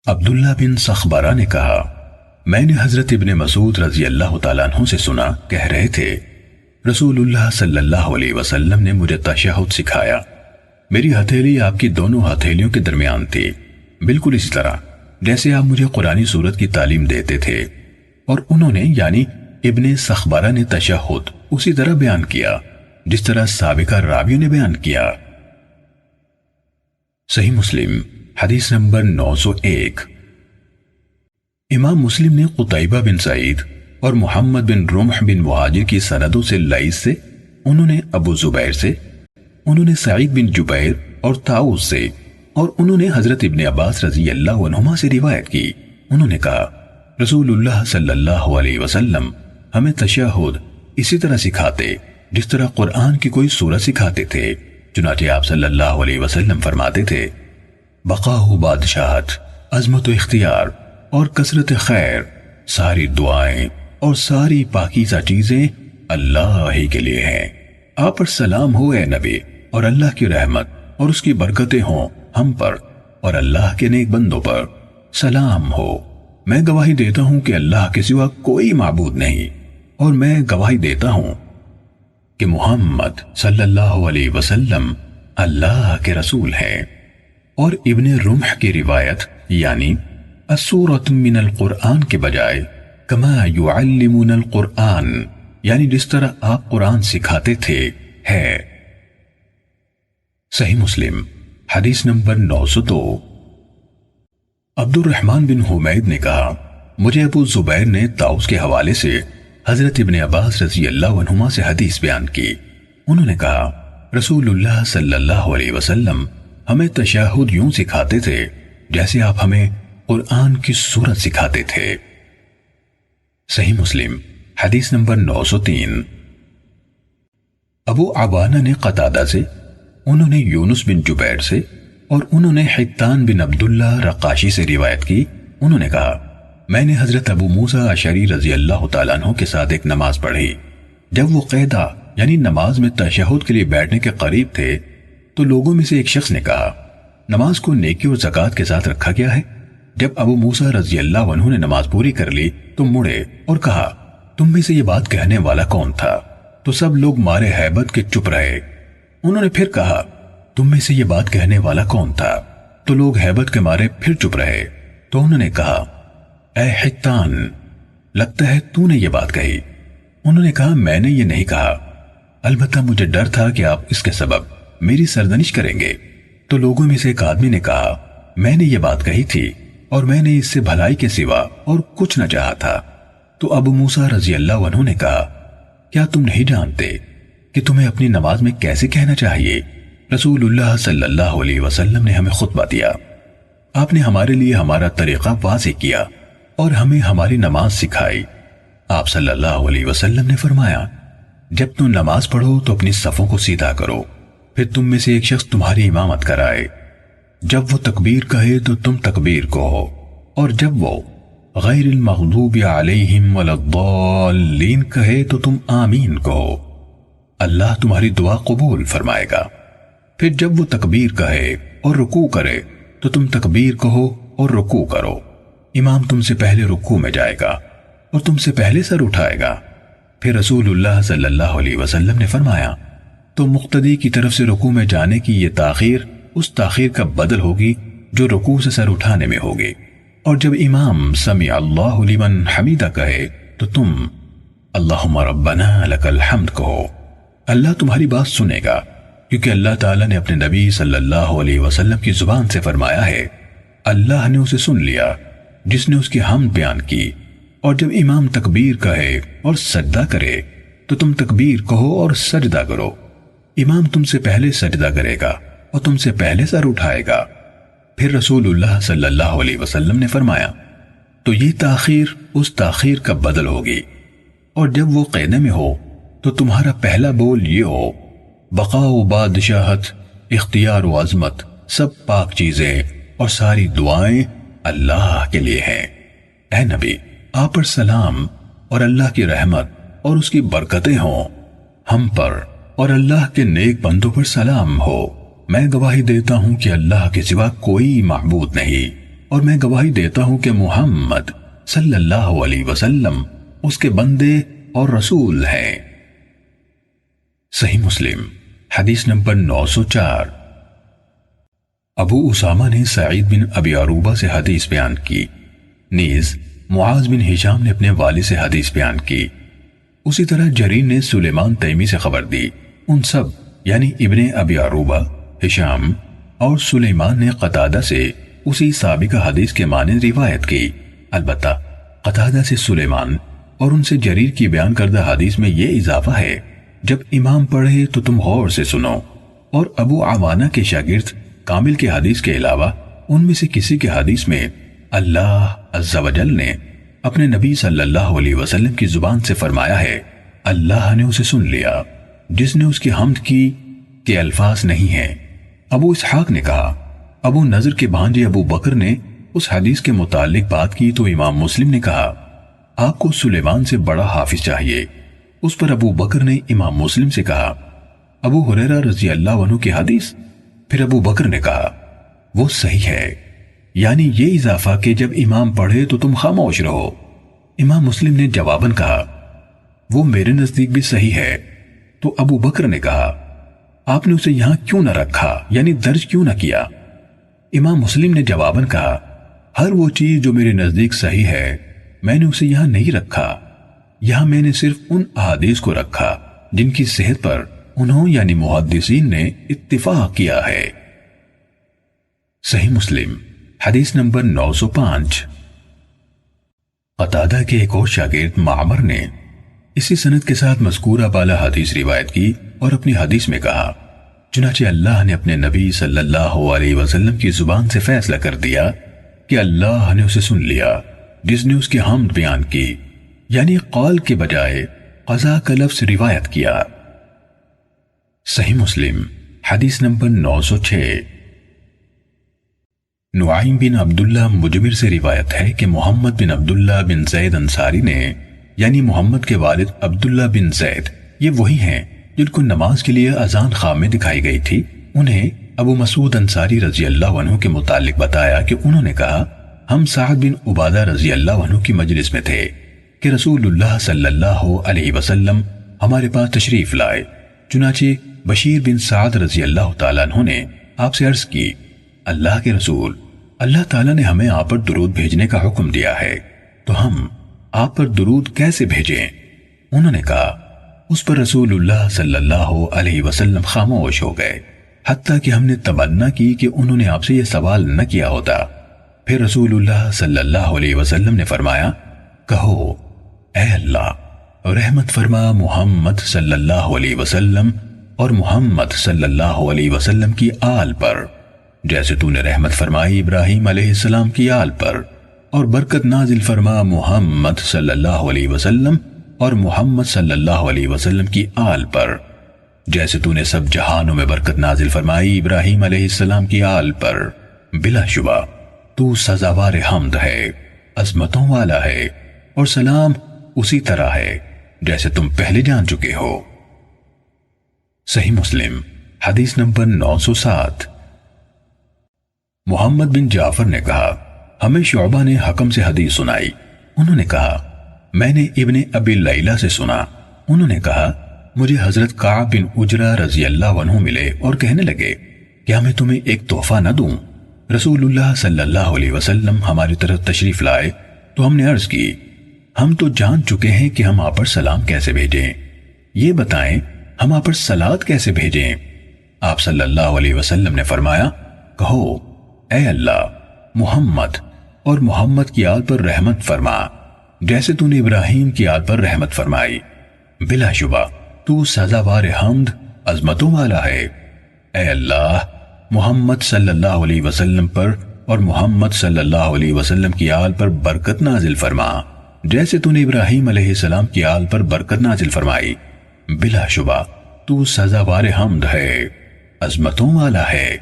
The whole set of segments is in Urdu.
عبداللہ بن سخبرہ نے کہا، میں نے حضرت ابن مسعود رضی اللہ تعالیٰ عنہ سے سنا، کہہ رہے تھے رسول اللہ صلی اللہ علیہ وسلم نے مجھے تشہد سکھایا، میری ہتھیلی آپ کی دونوں ہتھیلیوں کے درمیان تھی، بالکل اسی طرح جیسے آپ مجھے قرآنی سورت کی تعلیم دیتے تھے، اور انہوں نے یعنی ابن سخبرہ نے تشہد اسی طرح بیان کیا جس طرح سابقہ راویوں نے بیان کیا۔ صحیح مسلم حدیث نمبر 901۔ امام مسلم نے قتیبہ بن سعید اور محمد بن رمح بن مہاجر کی سندوں سے لیث سے، انہوں نے ابو زبیر سے، انہوں نے سعید بن جبیر اور طاؤس سے، اور انہوں نے حضرت ابن عباس رضی اللہ عنہما سے روایت کی، انہوں نے کہا رسول اللہ صلی اللہ علیہ وسلم ہمیں تشہد اسی طرح سکھاتے جس طرح قرآن کی کوئی سورہ سکھاتے تھے، چنانچہ آپ صلی اللہ علیہ وسلم فرماتے تھے بقا و بادشاہت، عظمت و اختیار اور کثرت خیر، ساری دعائیں اور ساری پاکیزہ چیزیں اللہ ہی کے لیے ہیں۔ آپ پر سلام ہو اے نبی، اور اللہ کی رحمت اور اس کی برکتیں ہوں ہم پر اور اللہ کے نیک بندوں پر، سلام ہو۔ میں گواہی دیتا ہوں کہ اللہ کے سوا کوئی معبود نہیں، اور میں گواہی دیتا ہوں کہ محمد صلی اللہ علیہ وسلم اللہ کے رسول ہیں۔ اور ابن رمح کی روایت یعنی السورۃ من القرآن کے بجائے کما یعلمون القرآن، یعنی جس طرح آپ قرآن سکھاتے تھے ہے۔ صحیح مسلم حدیث نمبر 902۔ عبد الرحمن بن حمید نے کہا مجھے ابو زبیر نے طاؤس کے حوالے سے حضرت ابن عباس رضی اللہ عنہما سے حدیث بیان کی، انہوں نے کہا رسول اللہ صلی اللہ علیہ وسلم ہمیں تشہد یوں سکھاتے تھے جیسے آپ ہمیں قرآن کی سورت سکھاتے تھے۔ صحیح مسلم حدیث نمبر 903۔ ابو عوانہ نے قتادہ سے، انہوں نے یونس بن جبیر سے، اور انہوں نے حتان بن عبداللہ رقاشی سے روایت کی، انہوں نے کہا میں نے حضرت ابو موسیٰ اشعری رضی اللہ تعالیٰ عنہ کے ساتھ ایک نماز پڑھی، جب وہ قیدہ یعنی نماز میں تشہد کے لیے بیٹھنے کے قریب تھے تو لوگوں میں سے ایک شخص نے کہا نماز کو نیکی اور زکوٰۃ کے ساتھ رکھا گیا ہے۔ جب ابو موسیٰ رضی اللہ عنہ نے نماز پوری کر لی تو مڑے اور کہا تم میں سے یہ بات کہنے والا کون تھا؟ تو سب لوگ مارے ہیبت کے چپ رہے۔ انہوں نے پھر کہا تم میں سے یہ بات کہنے والا کون تھا؟ تو لوگ ہیبت کے مارے پھر چپ رہے۔ تو انہوں نے کہا اے حتان، لگتا ہے تو نے یہ بات کہی۔ انہوں نے کہا میں نے یہ نہیں کہا، البتہ مجھے ڈر تھا کہ آپ اس کے سبب میری سرزنش کریں گے۔ تو لوگوں میں سے ایک آدمی نے کہا میں نے یہ بات کہی تھی اور میں نے اس سے بھلائی کے سوا اور کچھ نہ چاہا تھا۔ تو ابو موسیٰ رضی اللہ عنہ نے کہا کیا تم نہیں جانتے کہ تمہیں اپنی نماز میں کیسے کہنا چاہیے؟ رسول اللہ صلی اللہ علیہ وسلم نے ہمیں خطبہ دیا، آپ نے ہمارے لیے ہمارا طریقہ واضح کیا اور ہمیں ہماری نماز سکھائی۔ آپ صلی اللہ علیہ وسلم نے فرمایا جب تم نماز پڑھو تو اپنی صفوں کو سیدھا کرو، پھر تم میں سے ایک شخص تمہاری امامت کرائے، جب وہ تکبیر کہے تو تم تکبیر کہو، اور جب وہ غیر المغضوب علیہم ولا الضالین کہے تو تم آمین کہو، اللہ تمہاری دعا قبول فرمائے گا۔ پھر جب وہ تکبیر کہے اور رکوع کرے تو تم تکبیر کہو اور رکوع کرو، امام تم سے پہلے رکوع میں جائے گا اور تم سے پہلے سر اٹھائے گا۔ پھر رسول اللہ صلی اللہ علیہ وسلم نے فرمایا تو مقتدی کی طرف سے رکوع میں جانے کی یہ تاخیر اس تاخیر کا بدل ہوگی جو رکوع سے سر اٹھانے میں ہوگی، اور جب امام سمع اللہ لمن حمیدہ کہے تو تم اللہم ربنا لک الحمد کہو، اللہ تمہاری بات سنے گا، کیونکہ اللہ تعالیٰ نے اپنے نبی صلی اللہ علیہ وسلم کی زبان سے فرمایا ہے اللہ نے اسے سن لیا جس نے اس کی حمد بیان کی۔ اور جب امام تکبیر کہے اور سجدہ کرے تو تم تکبیر کہو اور سجدہ کرو، امام تم سے پہلے سجدہ کرے گا اور تم سے پہلے سر اٹھائے گا۔ پھر رسول اللہ صلی اللہ علیہ وسلم نے فرمایا تو یہ تاخیر اس تاخیر کا بدل ہوگی، اور جب وہ قیدے میں ہو تو تمہارا پہلا بول یہ ہو بقا و بادشاہت، اختیار و عظمت، سب پاک چیزیں اور ساری دعائیں اللہ کے لیے ہیں۔ اے نبی، آپ پر سلام اور اللہ کی رحمت اور اس کی برکتیں ہوں ہم پر اور اللہ کے نیک بندوں پر سلام ہو۔ میں گواہی دیتا ہوں کہ اللہ کے سوا کوئی معبود نہیں اور میں گواہی دیتا ہوں کہ محمد صلی اللہ علیہ وسلم اس کے بندے اور رسول ہیں۔ صحیح مسلم حدیث نمبر 904۔ ابو اسامہ نے سعید بن ابی عروبہ سے حدیث بیان کی، نیز معاذ بن ہشام نے اپنے والد سے حدیث بیان کی، اسی طرح جریر نے سلیمان تیمی سے خبر دی۔ ان سب یعنی ابن ابی عروبہ، ہشام اور سلیمان نے قتادہ سے اسی سابقہ حدیث کے معنی روایت کی۔ البتہ قتادہ سے سلیمان اور ان سے جریر کی بیان کردہ حدیث میں یہ اضافہ ہے، جب امام پڑھے تو تم غور سے سنو۔ اور ابو عوانہ کے شاگرد کامل کے حدیث کے علاوہ ان میں سے کسی کے حدیث میں اللہ عز و جل نے اپنے نبی صلی اللہ علیہ وسلم کی زبان سے فرمایا ہے، اللہ نے اسے سن لیا، جس نے اس کی حمد کی کہ الفاظ نہیں ہیں۔ ابو اسحاق نے کہا، ابو نضر کے بھانجے ابو بکر نے اس حدیث کے متعلق بات کی تو امام مسلم نے کہا، آپ کو سلیمان سے بڑا حافظ چاہیے۔ اس پر ابو بکر نے امام مسلم سے کہا، ابو ہریرہ رضی اللہ عنہ کی حدیث؟ پھر ابو بکر نے کہا، وہ صحیح ہے، یعنی یہ اضافہ کہ جب امام پڑھے تو تم خاموش رہو۔ امام مسلم نے جواباً کہا، وہ میرے نزدیک بھی صحیح ہے۔ تو ابو بکر نے کہا، آپ نے اسے یہاں کیوں نہ رکھا، یعنی درج کیوں نہ کیا؟ امام مسلم نے جواباً کہا، ہر وہ چیز جو میرے نزدیک صحیح ہے میں نے اسے یہاں نہیں رکھا، یہاں میں نے صرف ان احادیث کو رکھا جن کی صحت پر انہوں یعنی محدثین نے اتفاق کیا ہے۔ صحیح مسلم حدیث نمبر 905۔ قتادہ کے ایک اور شاگرد معمر نے اسی سند کے ساتھ مذکورہ بالا حدیث روایت کی اور اپنی حدیث میں کہا، چنانچہ اللہ نے اپنے نبی صلی اللہ علیہ وسلم کی زبان سے فیصلہ کر دیا کہ اللہ نے اسے سن لیا، جس نے اس کی حمد بیان کی، یعنی قول کے بجائے قضا کا لفظ روایت کیا۔ صحیح مسلم حدیث نمبر 906۔ نعیم بن عبداللہ مجمر سے روایت ہے کہ محمد بن عبداللہ بن زید انصاری نے، یعنی محمد کے والد عبداللہ بن زید، یہ وہی ہیں جن کو نماز کے لیے اذان خواب میں دکھائی گئی تھی، انہیں ابو مسعود انصاری رضی اللہ عنہ کے متعلق بتایا کہ انہوں نے کہا، ہم سعد بن عبادہ رضی اللہ عنہ کی مجلس میں تھے کہ رسول اللہ صلی اللہ علیہ وسلم ہمارے پاس تشریف لائے۔ چنانچہ بشیر بن سعد رضی اللہ تعالیٰ عنہ نے آپ سے عرض کی، اللہ کے رسول، اللہ تعالیٰ نے ہمیں آپ پر درود بھیجنے کا حکم دیا ہے، تو ہم آپ پر درود کیسے بھیجیں؟ انہوں نے کہا، اس پر رسول اللہ صلی اللہ علیہ وسلم خاموش ہو گئے، حتیٰ کہ ہم نے تمنا کی کہ انہوں نے آپ سے یہ سوال نہ کیا ہوتا۔ پھر رسول اللہ صلی اللہ علیہ وسلم نے فرمایا، کہو، اے اللہ رحمت فرما محمد صلی اللہ علیہ وسلم اور محمد صلی اللہ علیہ وسلم کی آل پر، جیسے تو نے رحمت فرمائی ابراہیم علیہ السلام کی آل پر، اور برکت نازل فرما محمد صلی اللہ علیہ وسلم اور محمد صلی اللہ علیہ وسلم کی آل پر، جیسے تو نے سب جہانوں میں برکت نازل فرمائی ابراہیم علیہ السلام کی آل پر۔ بلا شبہ تو سزاوار حمد ہے، عظمتوں والا ہے، اور سلام اسی طرح ہے جیسے تم پہلے جان چکے ہو۔ صحیح مسلم حدیث نمبر 907۔ محمد بن جعفر نے کہا، ہمیں شعبہ نے حکم سے حدیث سنائی، انہوں نے کہا، میں نے ابن ابی لیلہ سے سنا، انہوں نے کہا، مجھے حضرت کعب بن عجرہ رضی اللہ عنہ ملے اور کہنے لگے، کیا میں تمہیں ایک تحفہ نہ دوں؟ رسول اللہ صلی اللہ علیہ وسلم ہماری طرف تشریف لائے تو ہم نے عرض کی، ہم تو جان چکے ہیں کہ ہم آپ پر سلام کیسے بھیجیں، یہ بتائیں ہم آپ پر صلوات کیسے بھیجیں؟ آپ صلی اللہ علیہ وسلم نے فرمایا، کہو، اے اللہ محمد اور محمد کی آل پر رحمت فرما، جیسے تو نے ابراہیم کی آل پر رحمت فرمائی، بلا شبہ تو سزاوار حمد عظمتوں والا ہے۔ اے اللہ محمد صلی اللہ علیہ وسلم پر اور محمد صلی اللہ علیہ وسلم کی آل پر برکت نازل فرما، جیسے تو نے ابراہیم علیہ السلام کی آل پر برکت نازل فرمائی، بلا شبہ تو سزاوار حمد ہے، عظمتوں والا ہے۔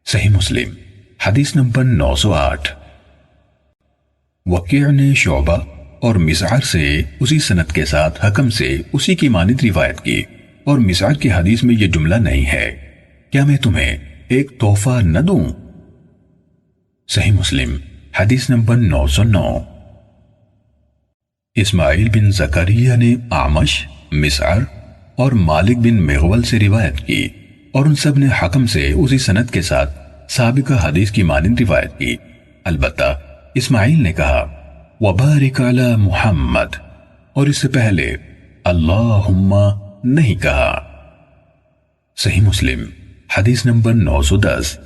صحیح مسلم حدیث نمبر 908۔ وکیع نے شعبہ اور مسعر سے اسی سند کے ساتھ حکم سے اسی کی مانند روایت کی، اور مسعر کی حدیث میں یہ جملہ نہیں ہے، کیا میں تمہیں ایک تحفہ نہ دوں؟ صحیح مسلم حدیث نمبر 909۔ اسماعیل بن زکریا نے اعمش، مسعر اور مالک بن مغول سے روایت کی اور ان سب نے حکم سے اسی سند کے ساتھ سابقہ حدیث کی مانند روایت کی، البتہ اسماعیل نے کہا وبارک علی محمد اور اس سے پہلے اللہم نہیں کہا۔ صحیح مسلم حدیث نمبر 910۔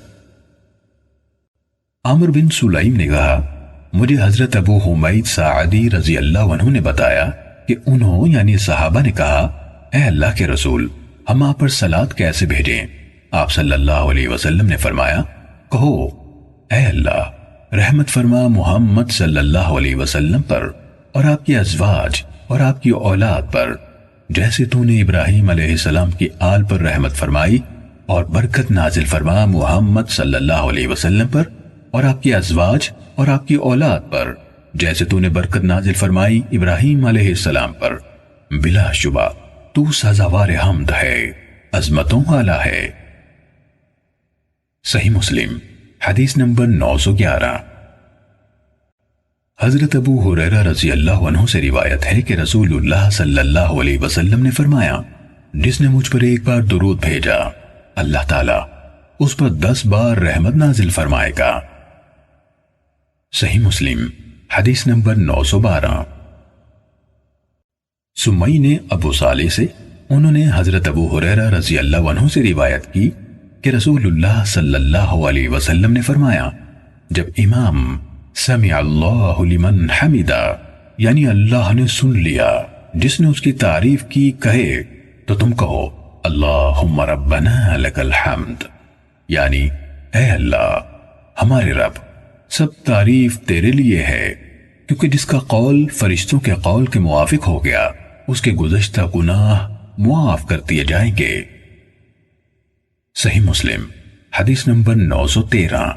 عمر بن سلیم نے کہا مجھے حضرت ابو حمید ساعدی رضی اللہ عنہ نے بتایا کہ انہوں یعنی صحابہ نے کہا اے اللہ کے رسول ہم آپ پر صلات کیسے بھیجیں؟ آپ صلی اللہ علیہ وسلم نے فرمایا کہو اے اللہ رحمت فرما محمد صلی اللہ علیہ وسلم پر اور آپ کی ازواج اور آپ کی اولاد پر، جیسے تو نے ابراہیم علیہ السلام کی آل پر رحمت فرمائی، اور برکت نازل فرما محمد صلی اللہ علیہ وسلم پر اور آپ کی ازواج اور آپ کی اولاد پر، جیسے تو نے برکت نازل فرمائی ابراہیم علیہ السلام پر۔ بلا شبہ تو سزاوار حمد ہے، عظمتوں والا ہے۔ صحیح مسلم حدیث نمبر 911۔ حضرت ابو ہریرہ رضی اللہ عنہ سے روایت ہے کہ رسول اللہ صلی اللہ علیہ وسلم نے فرمایا جس نے مجھ پر ایک بار درود بھیجا اللہ تعالیٰ اس پر 10 بار رحمت نازل فرمائے گا۔ صحیح مسلم حدیث نمبر 912۔ سمی نے ابو صالح سے انہوں نے حضرت ابو ہریرہ رضی اللہ عنہ سے روایت کی کہ رسول اللہ صلی اللہ علیہ وسلم نے فرمایا جب امام سمع اللہ لمن حمدہ یعنی اللہ نے سن لیا جس نے اس کی تعریف کی کہے تو تم کہو اللہم ربنا لک الحمد یعنی اے اللہ ہمارے رب سب تعریف تیرے لیے ہے، کیونکہ جس کا قول فرشتوں کے قول کے موافق ہو گیا اس کے گزشتہ گناہ معاف کر دیے جائیں گے۔ صحیح مسلم حدیث نمبر 913۔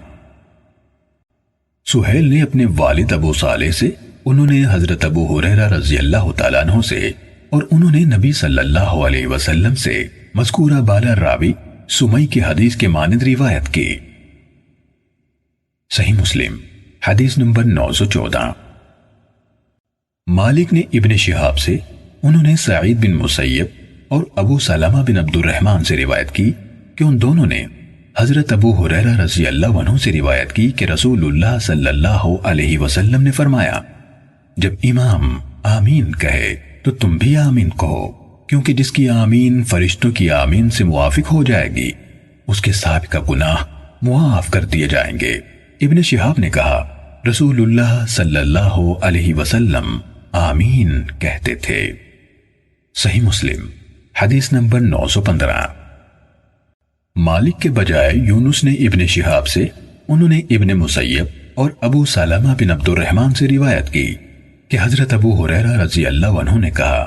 سہیل نے اپنے والد ابو صالح سے انہوں نے حضرت ابو ہریرہ رضی اللہ تعالیٰ عنہ سے اور انہوں نے نبی صلی اللہ علیہ وسلم سے مذکورہ بالا راوی سمی کی حدیث کے مانند روایت کی۔ صحیح مسلم حدیث نمبر 914۔ مالک نے ابن شہاب سے انہوں نے سعید بن مسیب اور ابو سلمہ بن عبد الرحمن سے روایت کی کہ ان دونوں نے حضرت ابو ہریرہ رضی اللہ عنہ سے روایت کی کہ رسول اللہ صلی اللہ علیہ وسلم نے فرمایا جب امام آمین کہے تو تم بھی آمین کہو، کیونکہ جس کی آمین فرشتوں کی آمین سے موافق ہو جائے گی اس کے سابقہ گناہ معاف کر دیے جائیں گے۔ ابن شہاب نے کہا رسول اللہ صلی اللہ علیہ وسلم آمین کہتے تھے۔ صحیح مسلم حدیث نمبر 915۔ مالک کے بجائے یونس نے ابن شہاب سے انہوں نے ابن مسیب اور ابو سلمہ بن عبد الرحمن سے روایت کی کہ حضرت ابو ہریرہ رضی اللہ عنہ نے کہا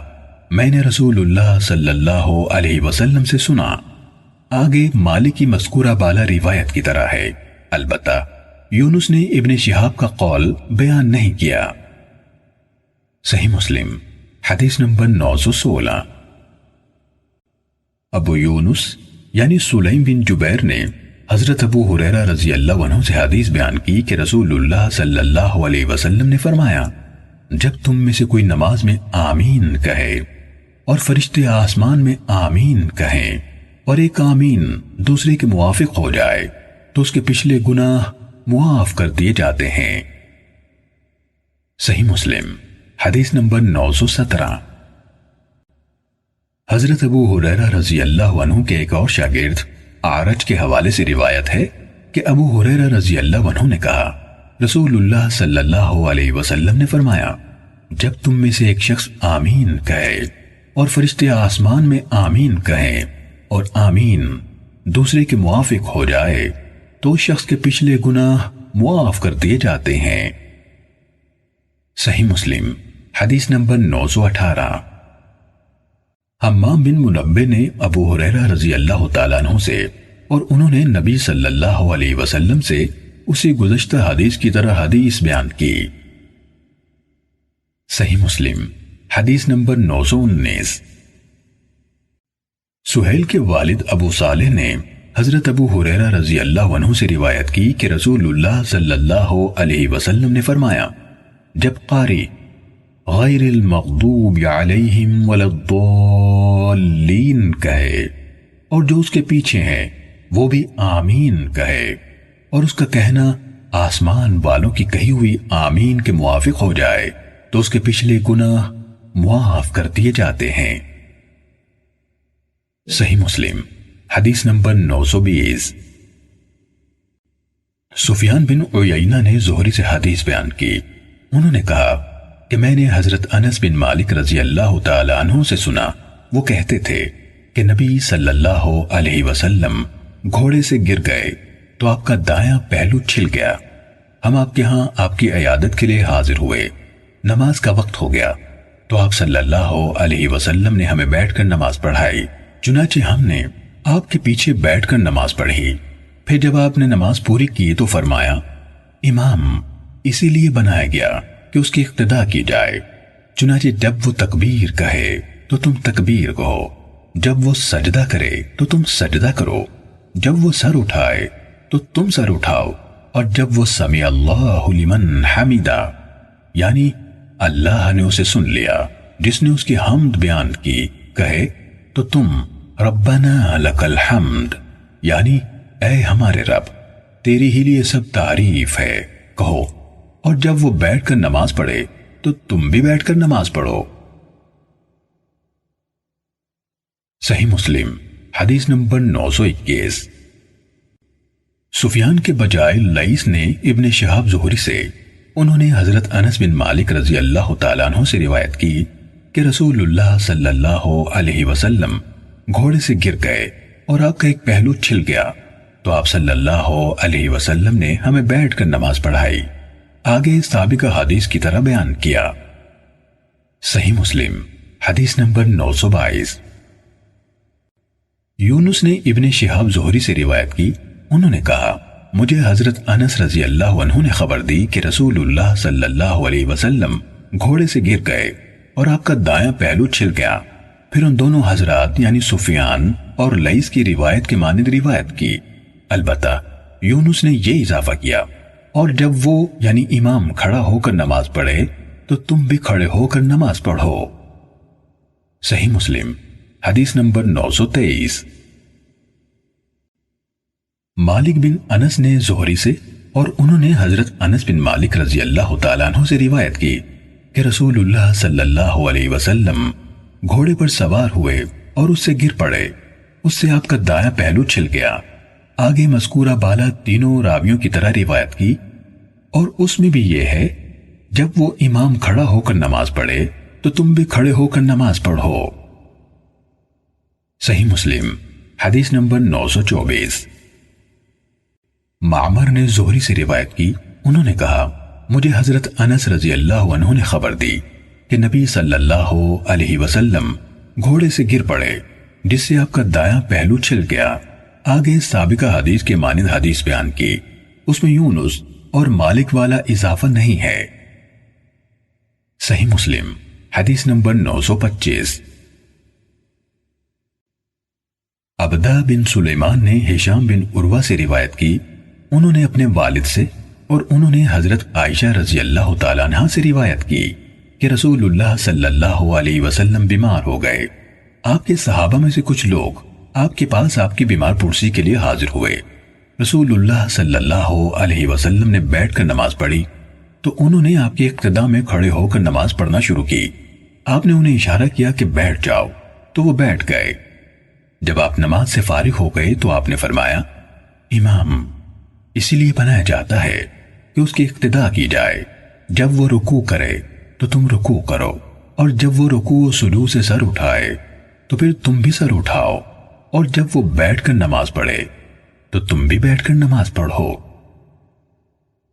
میں نے رسول اللہ صلی اللہ علیہ وسلم سے سنا۔ آگے مالک کی مذکورہ بالا روایت کی طرح ہے، البتہ یونس نے ابن شہاب کا قول بیان نہیں کیا۔ صحیح مسلم حدیث نمبر 916۔ ابو یونس یعنی سلیم بن جبیر نے حضرت ابو ہریرہ رضی اللہ عنہ سے حدیث بیان کی کہ رسول اللہ صلی اللہ علیہ وسلم نے فرمایا جب تم میں سے کوئی نماز میں آمین کہے اور فرشتے آسمان میں آمین کہیں اور ایک آمین دوسرے کے موافق ہو جائے تو اس کے پچھلے گناہ معاف کر دیے جاتے ہیں۔ صحیح مسلم حدیث نمبر 917۔ حضرت ابو ہریرہ رضی اللہ عنہ کے ایک اور شاگرد اعرج کے حوالے سے روایت ہے کہ ابو ہریرہ رضی اللہ عنہ نے کہا رسول اللہ صلی اللہ علیہ وسلم نے فرمایا جب تم میں سے ایک شخص آمین کہے اور فرشتے آسمان میں آمین کہیں اور آمین دوسرے کے موافق ہو جائے تو اس شخص کے پچھلے گناہ معاف کر دیے جاتے ہیں۔ صحیح مسلم حدیث نمبر 918۔ حمام بن منبہ نے ابو ہریرہ رضی اللہ تعالیٰ عنہ سے اور انہوں نے نبی صلی اللہ علیہ وسلم سے اسی گزشتہ حدیث کی طرح حدیث بیان کی۔ صحیح مسلم حدیث نمبر 919۔ سہیل کے والد ابو صالح نے حضرت ابو ہریرہ رضی اللہ عنہ سے روایت کی کہ رسول اللہ صلی اللہ علیہ وسلم نے فرمایا، جب قاری غیر المغضوب علیہم ولا الضالین کہے اور جو اس کے پیچھے ہیں وہ بھی آمین کہے اور اس کا کہنا آسمان والوں کی کہی ہوئی آمین کے موافق ہو جائے تو اس کے پچھلے گناہ معاف کر دیے جاتے ہیں۔ صحیح مسلم حدیث نمبر 920۔ سفیان بن عیینہ نے زہری سے حدیث بیان کی، انہوں نے کہا کہ میں نے حضرت انس بن مالک رضی اللہ تعالی عنہ سے سنا، وہ کہتے تھے کہ نبی صلی اللہ علیہ وسلم گھوڑے سے گر گئے تو آپ کا دایاں پہلو چھل گیا، ہم آپ کے ہاں آپ کی عیادت کے لیے حاضر ہوئے، نماز کا وقت ہو گیا تو آپ صلی اللہ علیہ وسلم نے ہمیں بیٹھ کر نماز پڑھائی، چنانچہ ہم نے آپ کے پیچھے بیٹھ کر نماز پڑھی۔ پھر جب آپ نے نماز پوری کی تو فرمایا، امام اسی لیے بنایا گیا کہ اس کی اقتداء کی جائے، چنانچہ جب وہ تکبیر کہے تو تم تکبیر کہو، جب وہ سجدہ کرے تو تم سجدہ کرو، جب وہ سر اٹھائے تو تم سر اٹھاؤ، اور جب وہ سمیع اللہ لمن حمیدہ یعنی اللہ نے اسے سن لیا جس نے اس کی حمد بیان کی کہے تو تم ربنا لک الحمد یعنی اے ہمارے رب تیری ہی لیے سب تعریف ہے کہو، اور جب وہ بیٹھ کر نماز پڑھے تو تم بھی بیٹھ کر نماز پڑھو۔ صحیح مسلم حدیث نمبر 921۔ سفیان کے بجائے لیث نے ابن شہاب زہری سے، انہوں نے حضرت انس بن مالک رضی اللہ تعالیٰ عنہ سے روایت کی کہ رسول اللہ صلی اللہ علیہ وسلم گھوڑے سے گر گئے اور آپ کا ایک پہلو چھل گیا تو آپ صلی اللہ علیہ وسلم نے ہمیں بیٹھ کر نماز پڑھائی، آگے سابقہ حدیث کی طرح بیان کیا۔ صحیح مسلم حدیث نمبر 922۔ یونس نے ابن شہاب زہری سے روایت کی، انہوں نے کہا مجھے حضرت انس رضی اللہ عنہ نے خبر دی کہ رسول اللہ صلی اللہ علیہ وسلم گھوڑے سے گر گئے اور آپ کا دایاں پہلو چھل گیا، پھر ان دونوں حضرات یعنی سفیان اور لیث کی روایت کے مانند روایت کی، البتہ یونس نے یہ اضافہ کیا، اور جب وہ یعنی امام کھڑا ہو کر نماز پڑھے تو تم بھی کھڑے ہو کر نماز پڑھو۔ صحیح مسلم حدیث نمبر 923۔ مالک بن انس نے زہری سے اور انہوں نے حضرت انس بن مالک رضی اللہ تعالیٰ عنہ سے روایت کی کہ رسول اللہ صلی اللہ علیہ وسلم گھوڑے پر سوار ہوئے اور اس سے گر پڑے، اس سے آپ کا دایاں پہلو چھل گیا، آگے مذکورہ بالا تینوں راویوں کی طرح روایت کی، اور اس میں بھی یہ ہے جب وہ امام کھڑا ہو کر نماز پڑھے تو تم بھی کھڑے ہو کر نماز پڑھو۔ صحیح مسلم حدیث نمبر 924۔ معمر نے زہری سے روایت کی، انہوں نے کہا مجھے حضرت انس رضی اللہ عنہ نے خبر دی کہ نبی صلی اللہ علیہ وسلم گھوڑے سے گر پڑے جس سے آپ کا دایاں پہلو چھل گیا، آگے سابقہ حدیث کے مانند حدیث بیان کی، اس میں یونس اور مالک والا اضافہ نہیں ہے۔ صحیح مسلم حدیث نمبر 925۔ عبدہ بن سلیمان نے ہشام بن عروہ سے روایت کی، انہوں نے اپنے والد سے اور انہوں نے حضرت عائشہ رضی اللہ تعالیٰ عنہ سے روایت کی کہ رسول اللہ صلی اللہ علیہ وسلم بیمار ہو گئے، آپ کے صحابہ میں سے کچھ لوگ آپ کے پاس آپ کی بیمار پرسی کے لیے حاضر ہوئے، رسول اللہ صلی اللہ علیہ وسلم نے بیٹھ کر نماز پڑھی تو انہوں نے آپ کی اقتداء میں کھڑے ہو کر نماز پڑھنا شروع کی، آپ نے انہیں اشارہ کیا کہ بیٹھ جاؤ تو وہ بیٹھ گئے، جب آپ نماز سے فارغ ہو گئے تو آپ نے فرمایا، امام اسی لیے بنایا جاتا ہے کہ اس کی اقتداء کی جائے، جب وہ رکوع کرے تو تم رکوع کرو، اور جب وہ رکوع و سجود سے سر اٹھائے تو پھر تم بھی سر اٹھاؤ، اور جب وہ بیٹھ کر نماز پڑھے تو تم بھی بیٹھ کر نماز پڑھو۔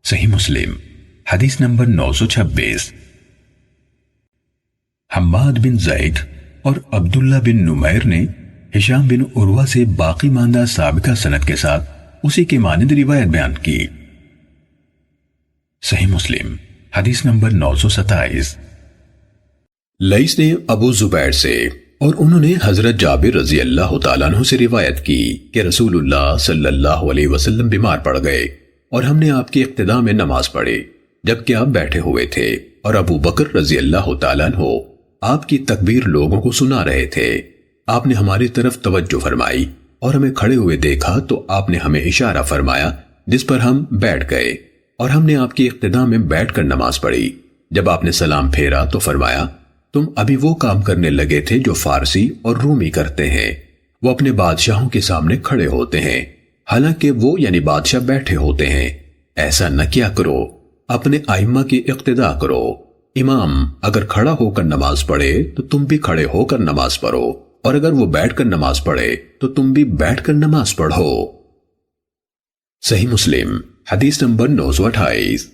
صحیح مسلم حدیث نمبر 926۔ حماد بن زید اور عبداللہ بن نمیر نے ہشام بن عروہ سے باقی ماندہ سابقہ سند کے ساتھ اسی کے مانند روایت بیان کی۔ صحیح مسلم حدیث نمبر 927۔ لیث نے ابو زبیر سے اور انہوں نے حضرت جابر رضی اللہ تعالیٰ عنہ سے روایت کی کہ رسول اللہ صلی اللہ علیہ وسلم بیمار پڑ گئے اور ہم نے آپ کی اقتداء میں نماز پڑھی جبکہ آپ بیٹھے ہوئے تھے، اور ابو بکر رضی اللہ تعالیٰ عنہ آپ کی تکبیر لوگوں کو سنا رہے تھے۔ آپ نے ہماری طرف توجہ فرمائی اور ہمیں کھڑے ہوئے دیکھا تو آپ نے ہمیں اشارہ فرمایا، جس پر ہم بیٹھ گئے اور ہم نے آپ کی اقتداء میں بیٹھ کر نماز پڑھی۔ جب آپ نے سلام پھیرا تو فرمایا، تم ابھی وہ کام کرنے لگے تھے جو فارسی اور رومی کرتے ہیں، وہ اپنے بادشاہوں کے سامنے کھڑے ہوتے ہیں حالانکہ وہ یعنی بادشاہ بیٹھے ہوتے ہیں۔ ایسا نہ کیا کرو، اپنے ائمہ کی اقتداء کرو۔ امام اگر کھڑا ہو کر نماز پڑھے تو تم بھی کھڑے ہو کر نماز پڑھو، اور اگر وہ بیٹھ کر نماز پڑھے تو تم بھی بیٹھ کر نماز پڑھو۔ صحیح مسلم حدیث نمبر 928۔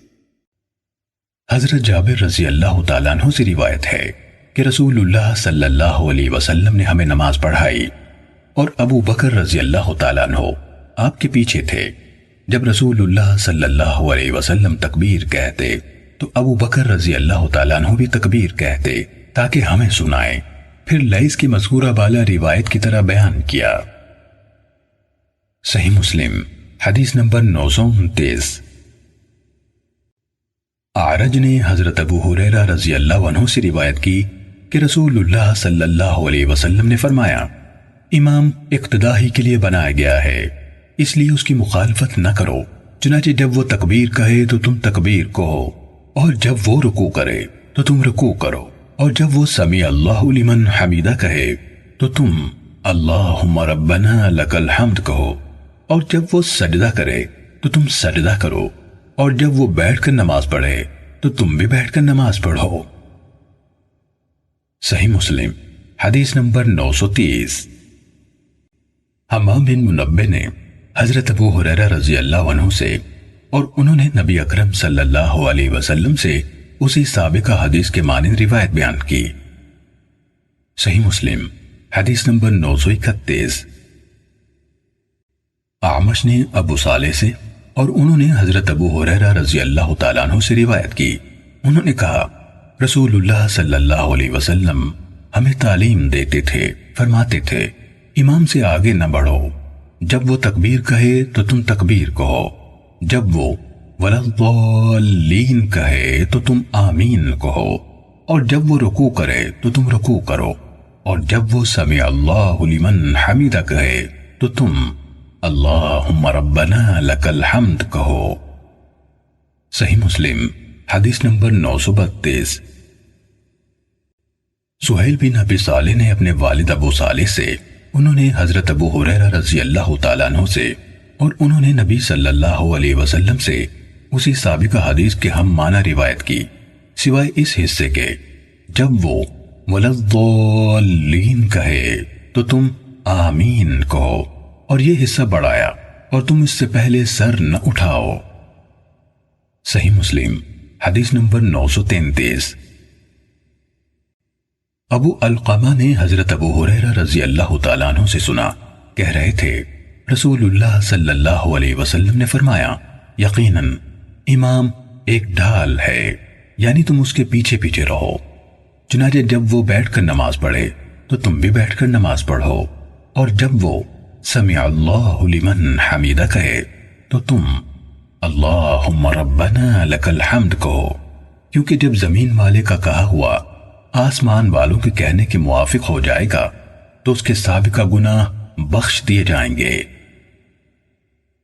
حضرت جابر رضی اللہ تعالیٰ عنہ سے روایت ہے کہ رسول اللہ صلی اللہ علیہ وسلم نے ہمیں نماز پڑھائی اور ابو بکر رضی اللہ تعالیٰ عنہ آپ کے پیچھے تھے۔ جب رسول اللہ صلی اللہ علیہ وسلم تکبیر کہتے تو ابو بکر رضی اللہ تعالیٰ عنہ بھی تکبیر کہتے تاکہ ہمیں سنائیں، پھر لیس کی مذکورہ بالا روایت کی طرح بیان کیا۔ صحیح مسلم حدیث نمبر 929۔ اعرج نے حضرت ابو ہریرہ رضی اللہ عنہ سے روایت کی کہ رسول اللہ صلی اللہ علیہ وسلم نے فرمایا، امام اقتدائی کے لیے بنایا گیا ہے، اس لیے اس کی مخالفت نہ کرو، چنانچہ جب وہ تکبیر کہے تو تم تکبیر کہو، اور جب وہ رکوع کرے تو تم رکوع کرو، اور جب وہ سمیع اللہ لمن حمیدہ کہے تو تم اللہم ربنا لک الحمد کہو، اور جب وہ سجدہ کرے تو تم سجدہ کرو، اور جب وہ بیٹھ کر نماز پڑھے تو تم بھی بیٹھ کر نماز پڑھو۔ صحیح مسلم حدیث نمبر 930۔ حمام بن منبہ نے حضرت ابو ہریرہ رضی اللہ عنہ سے اور انہوں نے نبی اکرم صلی اللہ علیہ وسلم سے اسی سابقہ حدیث کے مانند روایت بیان کی۔ صحیح مسلم حدیث نمبر 931۔ اعمش نے ابو صالح سے اور انہوں نے حضرت ابو ہریرہ رضی اللہ تعالیٰ عنہ سے روایت کی، انہوں نے کہا رسول اللہ صلی اللہ علیہ وسلم ہمیں تعلیم دیتے تھے، فرماتے تھے امام سے آگے نہ بڑھو، جب وہ تکبیر کہے تو تم تکبیر کہو، جب وہ وَلَضَّالِّينَ کہے تو تم آمین کہو، اور جب وہ رکوع کرے تو تم رکوع کرو، اور جب وہ سمیع اللہ لمن حمیدہ کہے تو تم اللہم ربنا لک الحمد کہو۔ صحیح مسلم حدیث نمبر 932۔ سہیل بن ابی صالح نے اپنے والد ابو صالح سے، انہوں نے حضرت ابو ہریرہ رضی اللہ تعالیٰ عنہ سے اور انہوں نے نبی صلی اللہ علیہ وسلم سے اسی سابقہ حدیث کے ہم معنی روایت کی، سوائے اس حصے کے جب وہ وَلَضَّالِّينَ کہے تو تم آمین کہو، اور یہ حصہ بڑھایا اور تم اس سے پہلے سر نہ اٹھاؤ۔ صحیح مسلم حدیث نمبر 933۔ ابو القمہ نے حضرت ابو ہریرہ رضی اللہ تعالیٰ عنہ سے سنا، کہہ رہے تھے رسول اللہ صلی اللہ علیہ وسلم نے فرمایا، یقیناً امام ایک ڈھال ہے، یعنی تم اس کے پیچھے پیچھے رہو، چنانچہ جب وہ بیٹھ کر نماز پڑھے تو تم بھی بیٹھ کر نماز پڑھو، اور جب وہ سمیع اللہ لمن حمیدہ کہے تو تم اللہم ربنا لک الحمد کہو، کیونکہ جب زمین والے کا کہا ہوا آسمان والوں کے کہنے کے موافق ہو جائے گا تو اس کے سابقہ گناہ بخش دیے جائیں گے۔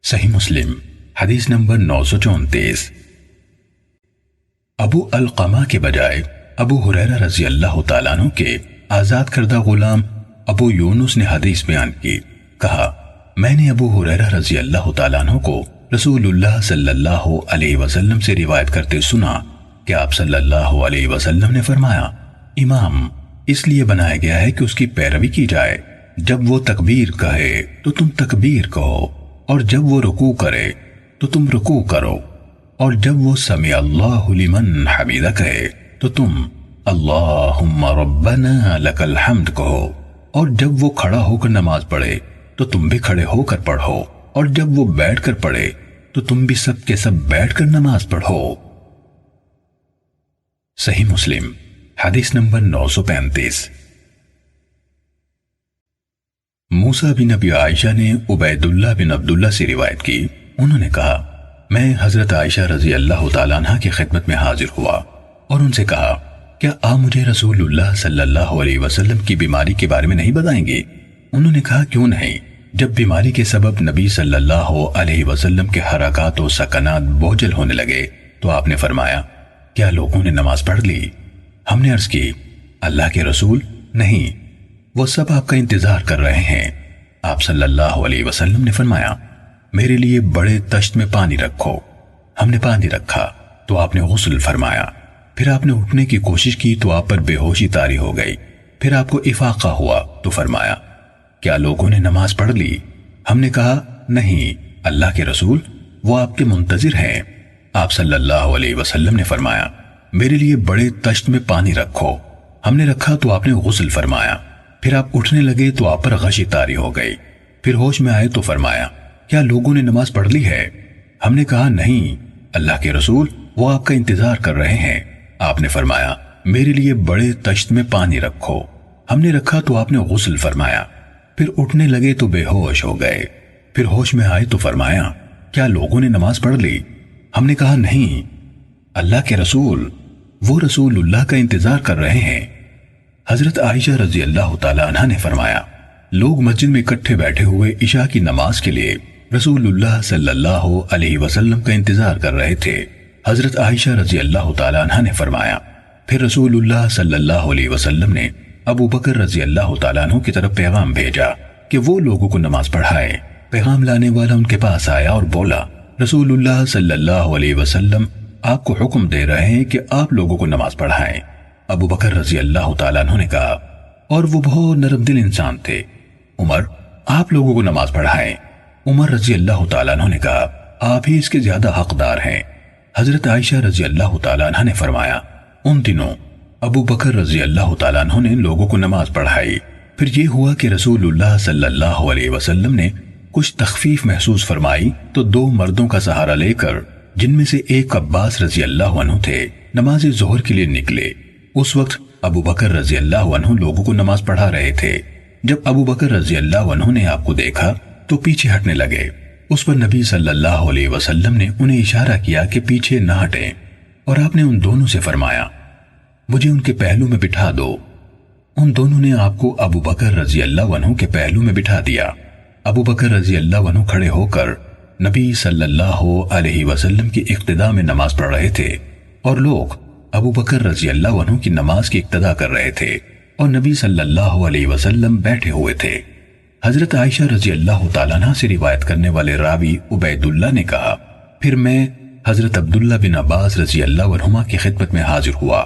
صحیح مسلم حدیث نمبر 934۔ ابو القمہ کے بجائے ابو ہریرہ رضی اللہ تعالیٰ عنہ کے آزاد کردہ غلام ابو یونس نے حدیث بیان کی، کہا میں نے ابو ہریرہ رضی اللہ تعالیٰ عنہ کو رسول اللہ صلی اللہ علیہ وسلم سے روایت کرتے سنا کہ آپ صلی اللہ علیہ وسلم نے فرمایا، امام اس لیے بنایا گیا ہے کہ اس کی پیروی کی جائے، جب وہ تکبیر کہے تو تم تکبیر کہو، اور جب وہ رکوع کرے تو تم رکوع کرو، اور جب وہ سمیع اللہ لمن حمیدہ کہے تو تم اللہم ربنا لک الحمد کہو، اور جب وہ کھڑا ہو کر نماز پڑھے تو تم بھی کھڑے ہو کر پڑھو، اور جب وہ بیٹھ کر پڑھے تو تم بھی سب کے سب بیٹھ کر نماز پڑھو۔ صحیح مسلم حدیث نمبر 935۔ موسیٰ بن ابی عائشہ نے عبیداللہ بن عبداللہ سے روایت کی، انہوں نے کہا میں حضرت عائشہ رضی اللہ تعالیٰ عنہ کی خدمت میں حاضر ہوا اور ان سے کہا کیا آپ مجھے رسول اللہ صلی اللہ علیہ وسلم کی بیماری کے بارے میں نہیں بتائیں گے؟ انہوں نے کہا کیوں نہیں؟ جب بیماری کے سبب نبی صلی اللہ علیہ وسلم کے حرکات و سکنات بوجھل ہونے لگے تو آپ نے فرمایا کیا لوگوں نے نماز پڑھ لی؟ ہم نے عرض کی اللہ کے رسول نہیں، وہ سب آپ کا انتظار کر رہے ہیں۔ آپ صلی اللہ علیہ وسلم نے فرمایا میرے لیے بڑے تشت میں پانی رکھو۔ ہم نے پانی رکھا تو آپ نے غسل فرمایا، پھر آپ نے اٹھنے کی کوشش کی تو آپ پر بے ہوشی طاری ہو گئی، پھر آپ کو افاقہ ہوا تو فرمایا کیا لوگوں نے نماز پڑھ لی؟ ہم نے کہا نہیں اللہ کے رسول، وہ آپ کے منتظر ہیں۔ آپ صلی اللہ علیہ وسلم نے فرمایا میرے لیے بڑے تشت میں پانی رکھو۔ ہم نے رکھا تو آپ نے غسل فرمایا، پھر آپ اٹھنے لگے تو آپ پر غشی طاری ہو گئی، پھر ہوش میں آئے تو فرمایا کیا لوگوں نے نماز پڑھ لی ہے؟ ہم نے کہا نہیں اللہ کے رسول، وہ آپ کا انتظار کر رہے ہیں۔ آپ نے فرمایا میرے لیے بڑے تشت میں پانی رکھو۔ ہم نے رکھا تو آپ نے غسل فرمایا، پھر اٹھنے لگے تو بے ہوش ہو گئے، پھر ہوش میں آئے تو فرمایا کیا لوگوں نے نماز پڑھ لی؟ ہم نے کہا نہیں اللہ کے رسول، وہ رسول اللہ کا انتظار کر رہے ہیں۔ حضرت عائشہ رضی اللہ تعالی عنہ نے فرمایا لوگ مسجد میں اکٹھے بیٹھے ہوئے عشاء کی نماز کے لیے رسول اللہ صلی اللہ علیہ وسلم کا انتظار کر رہے تھے۔ حضرت عائشہ رضی اللہ تعالی عنہ نے فرمایا پھر رسول اللہ صلی اللہ علیہ وسلم نے ابو بکر رضی اللہ تعالیٰ عنہ کی طرف پیغام بھیجا کہ وہ لوگوں کو نماز پڑھائے۔ پیغام لانے والا ان کے پاس آیا اور بولا رسول اللہ صلی اللہ علیہ وسلم آپ کو حکم دے رہے ہیں کہ آپ لوگوں کو نماز پڑھائیں۔ ابو بکر رضی اللہ تعالیٰ عنہ نے کہا اور وہ بہت نرم دل انسان تھے، عمر آپ لوگوں کو نماز پڑھائیں۔ عمر رضی اللہ تعالیٰ عنہ نے کہا آپ ہی اس کے زیادہ حقدار ہیں۔ حضرت عائشہ رضی اللہ تعالیٰ عنہ نے فرمایا ان دنوں ابو بکر رضی اللہ تعالیٰ عنہ نے لوگوں کو نماز پڑھائی۔ پھر یہ ہوا کہ رسول اللہ صلی اللہ علیہ وسلم نے کچھ تخفیف محسوس فرمائی تو دو مردوں کا سہارا لے کر، جن میں سے ایک عباس رضی اللہ عنہ تھے، نماز ظہر کے لیے نکلے۔ اس وقت ابو بکر رضی اللہ عنہ لوگوں کو نماز پڑھا رہے تھے۔ جب ابو بکر رضی اللہ عنہ نے آپ کو دیکھا تو پیچھے ہٹنے لگے۔ اس پر نبی صلی اللہ علیہ وسلم نے انہیں اشارہ کیا کہ پیچھے نہ ہٹیں، اور آپ نے ان دونوں سے فرمایا مجھے ان کے پہلو میں بٹھا دو۔ ان دونوں نے آپ کو ابو بکر رضی اللہ عنہ کے پہلو میں بٹھا دیا۔ ابو بکر رضی اللہ عنہ کھڑے ہو کر نبی صلی اللہ علیہ وسلم کی اقتداء میں نماز پڑھ رہے تھے، اور لوگ ابو بکر رضی اللہ عنہ کی نماز کی اقتداء کر رہے تھے، اور نبی صلی اللہ علیہ وسلم بیٹھے ہوئے تھے۔ حضرت عائشہ رضی اللہ تعالیٰ عنہ سے روایت کرنے والے راوی عبیداللہ نے کہا پھر میں حضرت عبداللہ بن عباس رضی اللہ عنہما کی خدمت میں حاضر ہوا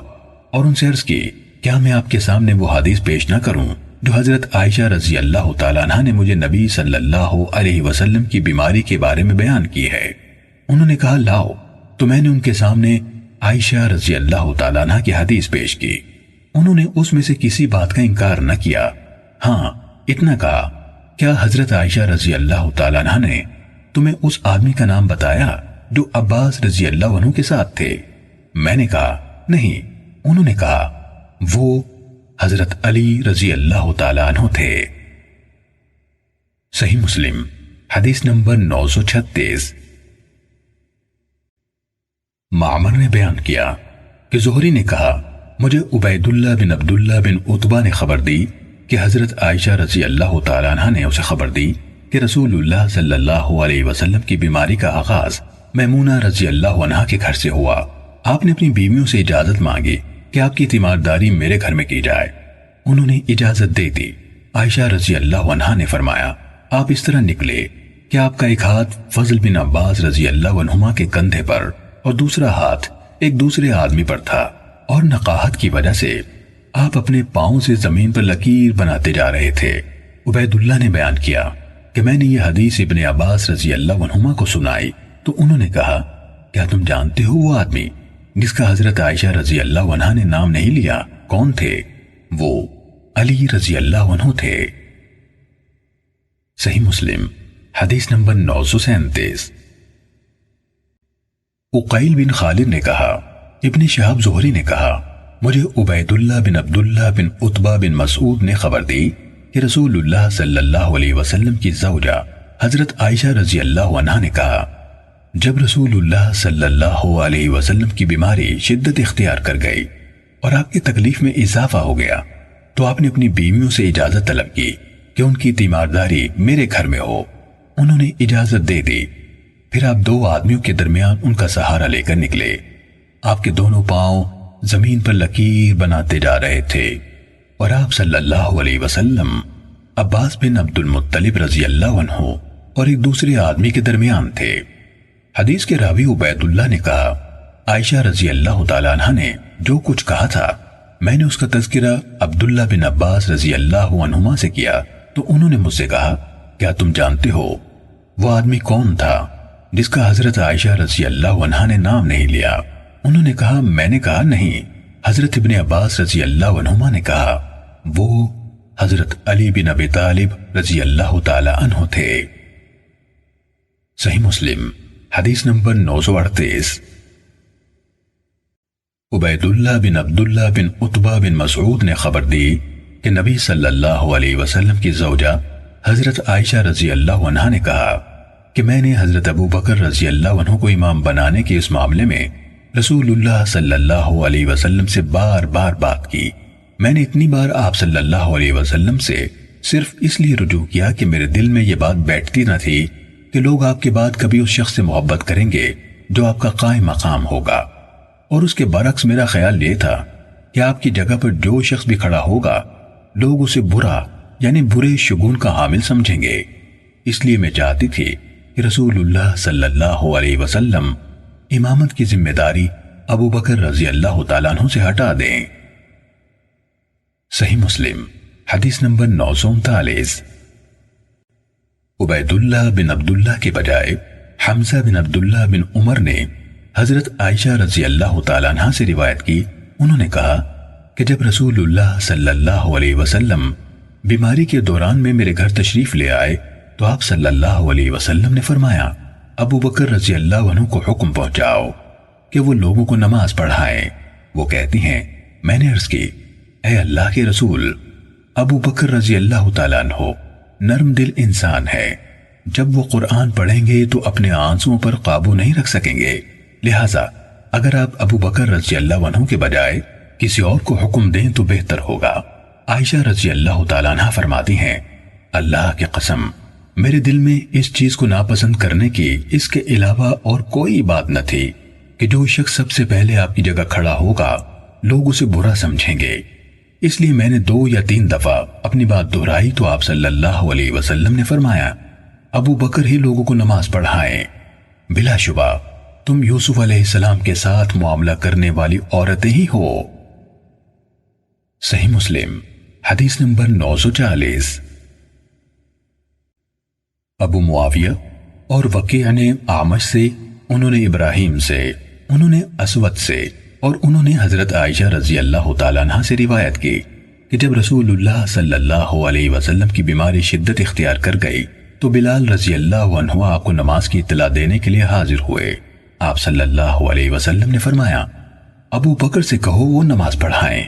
اور ان سے عرض کی کیا میں آپ کے سامنے وہ حدیث پیش نہ کروں جو حضرت عائشہ رضی اللہ تعالیٰ عنہ نے مجھے نبی صلی اللہ علیہ وسلم کی بیماری کے بارے میں بیان کی ہے؟ انہوں نے کہا لاؤ، تو میں نے ان کے سامنے عائشہ رضی اللہ تعالیٰ عنہ کی حدیث پیش کی۔ انہوں نے اس میں سے کسی بات کا انکار نہ کیا، ہاں اتنا کہا کیا حضرت عائشہ رضی اللہ تعالیٰ عنہ نے تمہیں اس آدمی کا نام بتایا جو عباس رضی اللہ عنہ کے ساتھ تھے؟ میں نے کہا نہیں۔ انہوں نے کہا وہ حضرت علی رضی اللہ تعالیٰ عنہ تھے۔ صحیح مسلم حدیث نمبر 936۔ معمر نے بیان کیا کہ زہری نے کہا مجھے عبیداللہ بن عبداللہ بن عتبہ نے خبر دی کہ حضرت عائشہ رضی اللہ تعالیٰ عنہ نے اسے خبر دی کہ رسول اللہ صلی اللہ علیہ وسلم کی بیماری کا آغاز میمونہ رضی اللہ عنہا کے گھر سے ہوا۔ آپ نے اپنی بیویوں سے اجازت مانگی کہ آپ کی تیمارداری میرے گھر میں کی جائے۔ انہوں نے اجازت دے دی۔ عائشہ رضی اللہ عنہا نے فرمایا آپ اس طرح نکلے کہ آپ کا ایک ہاتھ فضل بن عباس رضی اللہ عنہما کے کندھے پر اور دوسرا ہاتھ ایک دوسرے آدمی پر تھا، اور نقاہت کی وجہ سے آپ اپنے پاؤں سے زمین پر لکیر بناتے جا رہے تھے۔ عبیداللہ نے بیان کیا کہ میں نے یہ حدیث ابن عباس رضی اللہ عنہما کو سنائی تو انہوں نے کہا کیا تم جانتے ہو وہ آدمی جس کا حضرت عائشہ رضی اللہ عنہا نے نام نہیں لیا کون تھے؟ وہ علی رضی اللہ عنہ تھے۔ صحیح مسلم حدیث نمبر 937۔ عقیل بن خالد نے کہا ابن شہاب زہری نے کہا مجھے عبیداللہ بن عبداللہ بن عتبہ بن مسعود نے خبر دی کہ رسول اللہ صلی اللہ علیہ وسلم کی زوجہ حضرت عائشہ رضی اللہ عنہا نے کہا، جب رسول اللہ صلی اللہ علیہ وسلم کی بیماری شدت اختیار کر گئی اور آپ کی تکلیف میں اضافہ ہو گیا تو آپ نے اپنی بیویوں سے اجازت طلب کی کہ ان کی تیمارداری میرے گھر میں ہو۔ انہوں نے اجازت دے دی۔ پھر آپ دو آدمیوں کے درمیان ان کا سہارا لے کر نکلے۔ آپ کے دونوں پاؤں زمین پر لکیر بناتے جا رہے تھے اور آپ صلی اللہ علیہ وسلم عباس بن عبد المطلب رضی اللہ عنہ اور ایک دوسرے آدمی کے درمیان تھے۔ حدیث کے راوی عبید اللہ نے کہا، عائشہ رضی اللہ تعالیٰ عنہ نے جو کچھ کہا تھا میں نے اس کا تذکرہ عبداللہ بن عباس رضی اللہ عنہما سے کیا تو انہوں نے مجھ سے کہا، کیا تم جانتے ہو وہ آدمی کون تھا جس کا حضرت عائشہ رضی اللہ عنہ نے نام نہیں لیا؟ انہوں نے کہا، میں نے کہا نہیں۔ حضرت ابن عباس رضی اللہ عنہما نے کہا، وہ حضرت علی بن ابی طالب رضی اللہ تعالی عنہ تھے۔ صحیح مسلم حدیث نمبر 938۔ عبید اللہ بن عبداللہ بن عتبہ بن مسعود نے خبر دی کہ نبی صلی اللہ علیہ وسلم کی زوجہ حضرت عائشہ رضی اللہ عنہا نے کہا کہ میں نے حضرت ابو بکر رضی اللہ عنہ کو امام بنانے کے اس معاملے میں رسول اللہ صلی اللہ علیہ وسلم سے بار بار بات کی۔ میں نے اتنی بار آپ صلی اللہ علیہ وسلم سے صرف اس لیے رجوع کیا کہ میرے دل میں یہ بات بیٹھتی نہ تھی کہ لوگ آپ کے بعد کبھی اس شخص سے محبت کریں گے جو آپ کا قائم مقام ہوگا، اور اس کے برعکس میرا خیال یہ تھا کہ آپ کی جگہ پر جو شخص بھی کھڑا ہوگا لوگ اسے برا یعنی برے شگون کا حامل سمجھیں گے۔ اس لیے میں چاہتی تھی کہ رسول اللہ صلی اللہ علیہ وسلم امامت کی ذمہ داری ابو بکر رضی اللہ تعالیٰ عنہ سے ہٹا دیں۔ صحیح مسلم حدیث نمبر 939۔ عبید اللہ بن عبداللہ کے بجائے حمزہ بن عبداللہ بن عمر نے حضرت عائشہ رضی اللہ تعالیٰ عنہ سے روایت کی۔ انہوں نے کہا کہ جب رسول اللہ صلی اللہ علیہ وسلم بیماری کے دوران میں میرے گھر تشریف لے آئے تو آپ صلی اللہ علیہ وسلم نے فرمایا، ابو بکر رضی اللہ عنہ کو حکم پہنچاؤ کہ وہ لوگوں کو نماز پڑھائیں۔ وہ کہتی ہیں، میں نے عرض کی، اے اللہ کے رسول، ابو بکر رضی اللہ تعالیٰ عنہ نرم دل انسان ہے، جب وہ قرآن پڑھیں گے تو اپنے آنسوؤں پر قابو نہیں رکھ سکیں گے، لہٰذا اگر آپ ابو بکر رضی اللہ عنہ کے بجائے کسی اور کو حکم دیں تو بہتر ہوگا۔ عائشہ رضی اللہ تعالیٰ عنہ فرماتی ہیں، اللہ کی قسم میرے دل میں اس چیز کو ناپسند کرنے کی اس کے علاوہ اور کوئی بات نہ تھی کہ جو شخص سب سے پہلے آپ کی جگہ کھڑا ہوگا لوگ اسے برا سمجھیں گے۔ اس لیے میں نے 2 یا 3 دفعہ اپنی بات دہرائی تو آپ صلی اللہ علیہ وسلم نے فرمایا، ابو بکر ہی لوگوں کو نماز پڑھائیں۔ بلا شبہ تم یوسف علیہ السلام کے ساتھ معاملہ کرنے والی عورتیں ہی ہو۔ صحیح مسلم حدیث نمبر 940۔ ابو معاویہ اور وکیع نے اعمش سے، انہوں نے ابراہیم سے، انہوں نے اسود سے اور انہوں نے حضرت عائشہ رضی اللہ تعالیٰ عنہ سے روایت کی کہ جب رسول اللہ صلی اللہ علیہ وسلم کی بیماری شدت اختیار کر گئی تو بلال رضی اللہ عنہ آپ کو نماز کی اطلاع دینے کے لیے حاضر ہوئے۔ آپ صلی اللہ علیہ وسلم نے فرمایا، ابو بکر سے کہو وہ نماز پڑھائیں۔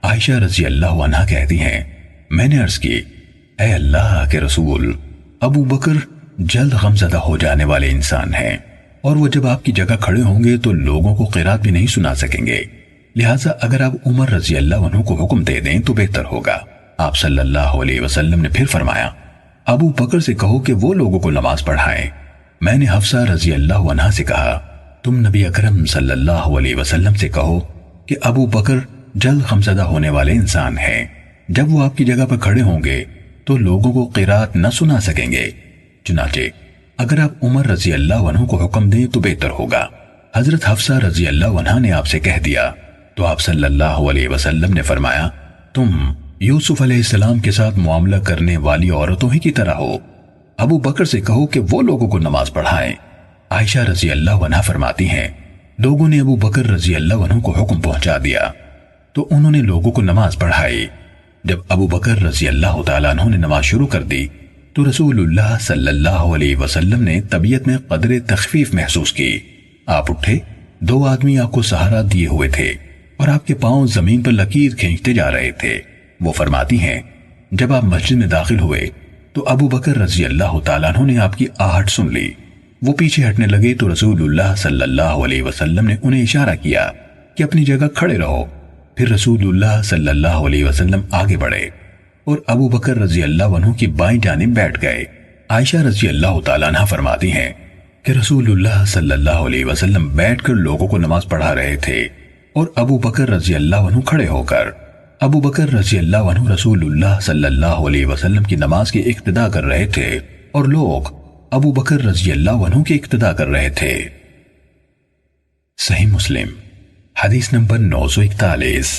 عائشہ رضی اللہ عنہ کہتی ہیں، میں نے عرض کی، اے اللہ کے رسول، ابو بکر جلد غمزدہ ہو جانے والے انسان ہیں اور وہ جب آپ کی جگہ کھڑے ہوں گے تو لوگوں کو قرات بھی نہیں سنا سکیں گے، لہٰذا اگر آپ عمر رضی اللہ عنہ کو حکم دے دیں تو بہتر ہوگا۔ آپ صلی اللہ علیہ وسلم نے پھر فرمایا، ابو بکر سے کہو کہ وہ لوگوں کو نماز پڑھائیں۔ میں نے حفصہ رضی اللہ عنہ سے کہا، تم نبی اکرم صلی اللہ علیہ وسلم سے کہو کہ ابو بکر جلد غمزدہ ہونے والے انسان ہیں، جب وہ آپ کی جگہ پر کھڑے ہوں گے تو لوگوں کو قرات نہ سنا سکیں گے۔ چنانچہ اگر آپ عمر رضی اللہ عنہ کو حکم دیں تو بہتر ہوگا۔ حضرت حفصہ رضی اللہ عنہ نے آپ سے کہہ دیا تو آپ صلی اللہ علیہ وسلم نے فرمایا، تم یوسف علیہ السلام کے ساتھ معاملہ کرنے والی عورتوں ہی کی طرح ہو۔ ابو بکر سے کہو کہ وہ لوگوں کو نماز پڑھائیں۔ عائشہ رضی اللہ عنہ فرماتی ہیں، لوگوں نے ابو بکر رضی اللہ عنہ کو حکم پہنچا دیا تو انہوں نے لوگوں کو نماز پڑھائی۔ جب ابو بکر رضی اللہ تعالیٰ عنہ نے نماز شروع کر دی تو رسول اللہ صلی اللہ علیہ وسلم نے طبیعت میں قدر تخفیف محسوس کی۔ آپ اٹھے، 2 آدمی آپ کو سہارا دیے ہوئے تھے اور آپ کے پاؤں زمین پر لکیر کھینچتے جا رہے تھے۔ وہ فرماتی ہیں، جب آپ مسجد میں داخل ہوئے تو ابو بکر رضی اللہ تعالیٰ عنہ نے آپ کی آہٹ سن لی۔ وہ پیچھے ہٹنے لگے تو رسول اللہ صلی اللہ علیہ وسلم نے انہیں اشارہ کیا کہ اپنی جگہ کھڑے رہو۔ پھر رسول اللہ صلی اللہ علیہ وسلم آگے بڑھے اور ابو بکر رضی اللہ عنہ کی بائیں جانب بیٹھ گئے۔ عائشہ رضی اللہ تعالیٰ عنہ فرماتی ہیں کہ رسول اللہ صلی اللہ علیہ وسلم بیٹھ کر لوگوں کو نماز پڑھا رہے تھے اور ابو بکر رضی اللہ عنہ کھڑے ہو کر۔ ابو بکر رضی اللہ عنہ رسول اللہ صلی اللہ علیہ وسلم کی نماز کی اقتدا کر رہے تھے اور لوگ ابو بکر رضی اللہ عنہ کی اقتدا کر رہے تھے۔ صحیح مسلم حدیث نمبر 941۔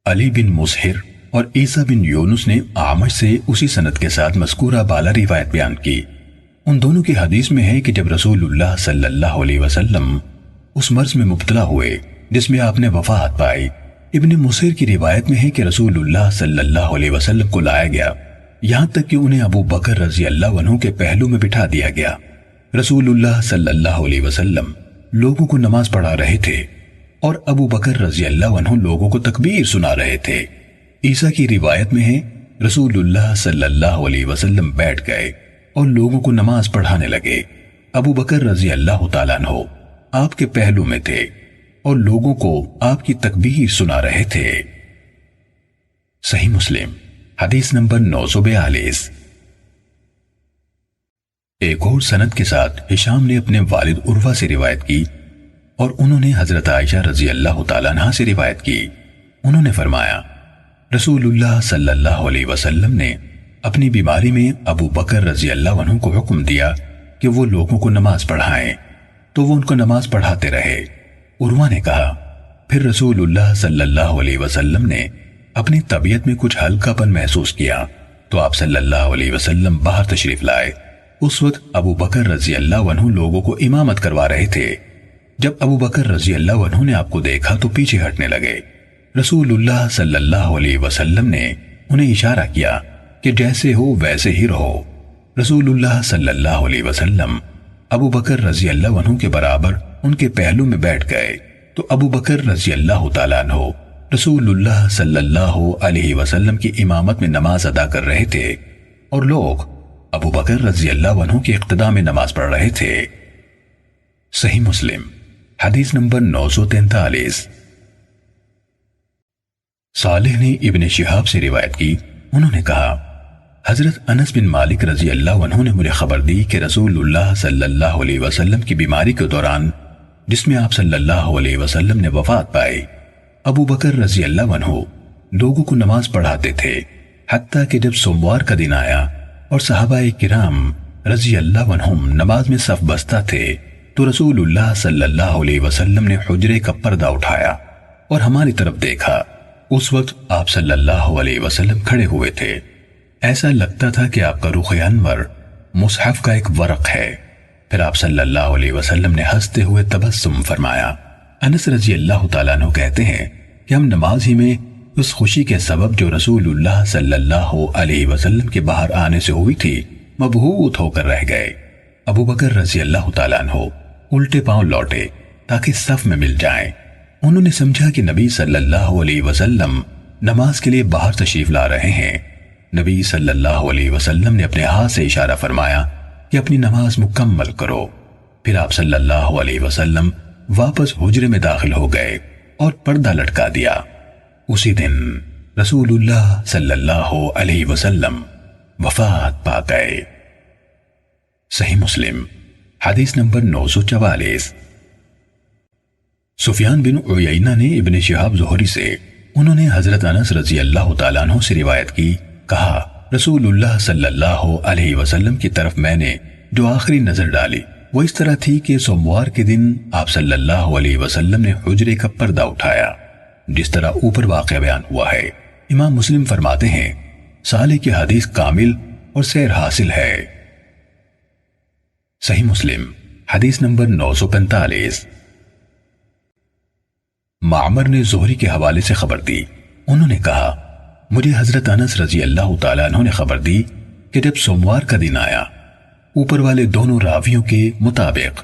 علی بن مسہر اور عیسیٰ بن یونس نے اعمش سے اسی سند کے ساتھ مذکورہ بالا روایت بیان کی۔ ان دونوں کی حدیث میں ہے کہ جب رسول اللہ صلی اللہ علیہ وسلم اس مرض میں مبتلا ہوئے جس میں آپ نے وفات پائی، ابن مسہر کی روایت میں ہے کہ رسول اللہ صلی اللہ علیہ وسلم کو لایا گیا، یہاں تک کہ انہیں ابو بکر رضی اللہ عنہ کے پہلو میں بٹھا دیا گیا۔ رسول اللہ صلی اللہ علیہ وسلم لوگوں کو نماز پڑھا رہے تھے اور ابو بکر رضی اللہ عنہ لوگوں کو تکبیر سنا رہے تھے۔ عیسیٰ کی روایت میں ہے رسول اللہ صلی اللہ علیہ وسلم بیٹھ گئے اور لوگوں کو نماز پڑھانے لگے۔ ابو بکر رضی اللہ تعالیٰ عنہ آپ کے پہلو میں تھے اور لوگوں کو آپ کی تکبیر سنا رہے تھے۔ صحیح مسلم حدیث نمبر 942۔ ایک اور سند کے ساتھ ہشام نے اپنے والد عروہ سے روایت کی اور انہوں نے حضرت عائشہ رضی اللہ تعالیٰ عنہ سے روایت کی۔ انہوں نے فرمایا رسول اللہ صلی اللہ علیہ وسلم نے اپنی بیماری میں ابو بکر رضی اللہ عنہ کو حکم دیا کہ وہ لوگوں کو نماز پڑھائیں، تو وہ ان کو نماز پڑھاتے رہے۔ عروہ نے کہا پھر رسول اللہ صلی اللہ علیہ وسلم نے اپنی طبیعت میں کچھ ہلکا پن محسوس کیا تو آپ صلی اللہ علیہ وسلم باہر تشریف لائے۔ اس وقت ابو بکر رضی اللہ عنہ لوگوں کو امامت کروا رہے تھے۔ جب ابو بکر رضی اللہ عنہ نے آپ کو دیکھا تو پیچھے ہٹنے لگے۔ رسول اللہ صلی اللہ علیہ وسلم نے انہیں اشارہ کیا کہ جیسے ہو ویسے ہی رہو۔ رسول اللہ صلی اللہ علیہ وسلم ابو بکر رضی اللہ عنہ کے برابر ان کے پہلو میں بیٹھ گئے تو ابو بکر رضی اللہ تعالیٰ عنہ رسول اللہ صلی اللہ علیہ وسلم کی امامت میں نماز ادا کر رہے تھے اور لوگ ابو بکر رضی اللہ عنہ کی اقتداء میں نماز پڑھ رہے تھے۔ صحیح مسلم حدیث نمبر 943۔ صالح نے ابن شہاب سے روایت کی، انہوں نے کہا حضرت انس بن مالک رضی اللہ عنہ نے مجھے خبر دی کہ رسول اللہ صلی اللہ علیہ وسلم کی بیماری کے دوران جس میں آپ صلی اللہ علیہ وسلم نے وفات پائی، ابو بکر رضی اللہ عنہ لوگوں کو نماز پڑھاتے تھے، حتیٰ کہ جب سوموار کا دن آیا اور صحابہ کرام رضی اللہ عنہم نماز میں صف بستہ تھے تو رسول اللہ صلی اللہ علیہ وسلم نے حجرے کا پردہ اٹھایا اور ہماری طرف دیکھا۔ اس وقت آپ صلی اللہ علیہ وسلم کھڑے ہوئے تھے، ایسا لگتا تھا کہ آپ کا رخ انور مصحف کا ایک ورق ہے۔ پھر آپ صلی اللہ علیہ وسلم نے ہنستے ہوئے تبسم فرمایا۔ انس رضی اللہ تعالیٰ عنہ کہتے ہیں کہ ہم نماز ہی میں اس خوشی کے سبب جو رسول اللہ صلی اللہ علیہ وسلم کے باہر آنے سے ہوئی تھی مبہوت ہو کر رہ گئے۔ ابو بکر رضی اللہ تعالیٰ عنہ الٹے پاؤں لوٹے تاکہ صف میں مل جائیں۔ انہوں نے سمجھا کہ نبی صلی اللہ علیہ وسلم نماز کے لیے باہر تشریف لا رہے ہیں۔ نبی صلی اللہ علیہ وسلم نے اپنے ہاتھ سے اشارہ فرمایا کہ اپنی نماز مکمل کرو۔ پھر آپ صلی اللہ علیہ وسلم واپس حجرے میں داخل ہو گئے اور پردہ لٹکا دیا۔ اسی دن رسول اللہ صلی اللہ علیہ وسلم وفات پا گئے۔ صحیح مسلم حدیث نمبر 944۔ سفیان بن عیینہ نے ابن شہاب زہری سے، انہوں نے حضرت انس رضی اللہ تعالیٰ عنہ سے روایت کی، کہا رسول اللہ صلی اللہ علیہ وسلم کی طرف میں نے جو آخری نظر ڈالی وہ اس طرح تھی کہ سوموار کے دن آپ صلی اللہ علیہ وسلم نے حجرے کا پردہ اٹھایا، جس طرح اوپر واقعہ بیان ہوا ہے۔ امام مسلم فرماتے ہیں صالح کی حدیث کامل اور سیر حاصل ہے۔ صحیح مسلم حدیث نمبر 945۔ معمر نے زہری کے حوالے سے خبر دی، انہوں نے کہا مجھے حضرت انس رضی اللہ تعالیٰ عنہ نے خبر دی کہ جب سوموار کا دن آیا اوپر والے دونوں راویوں کے مطابق۔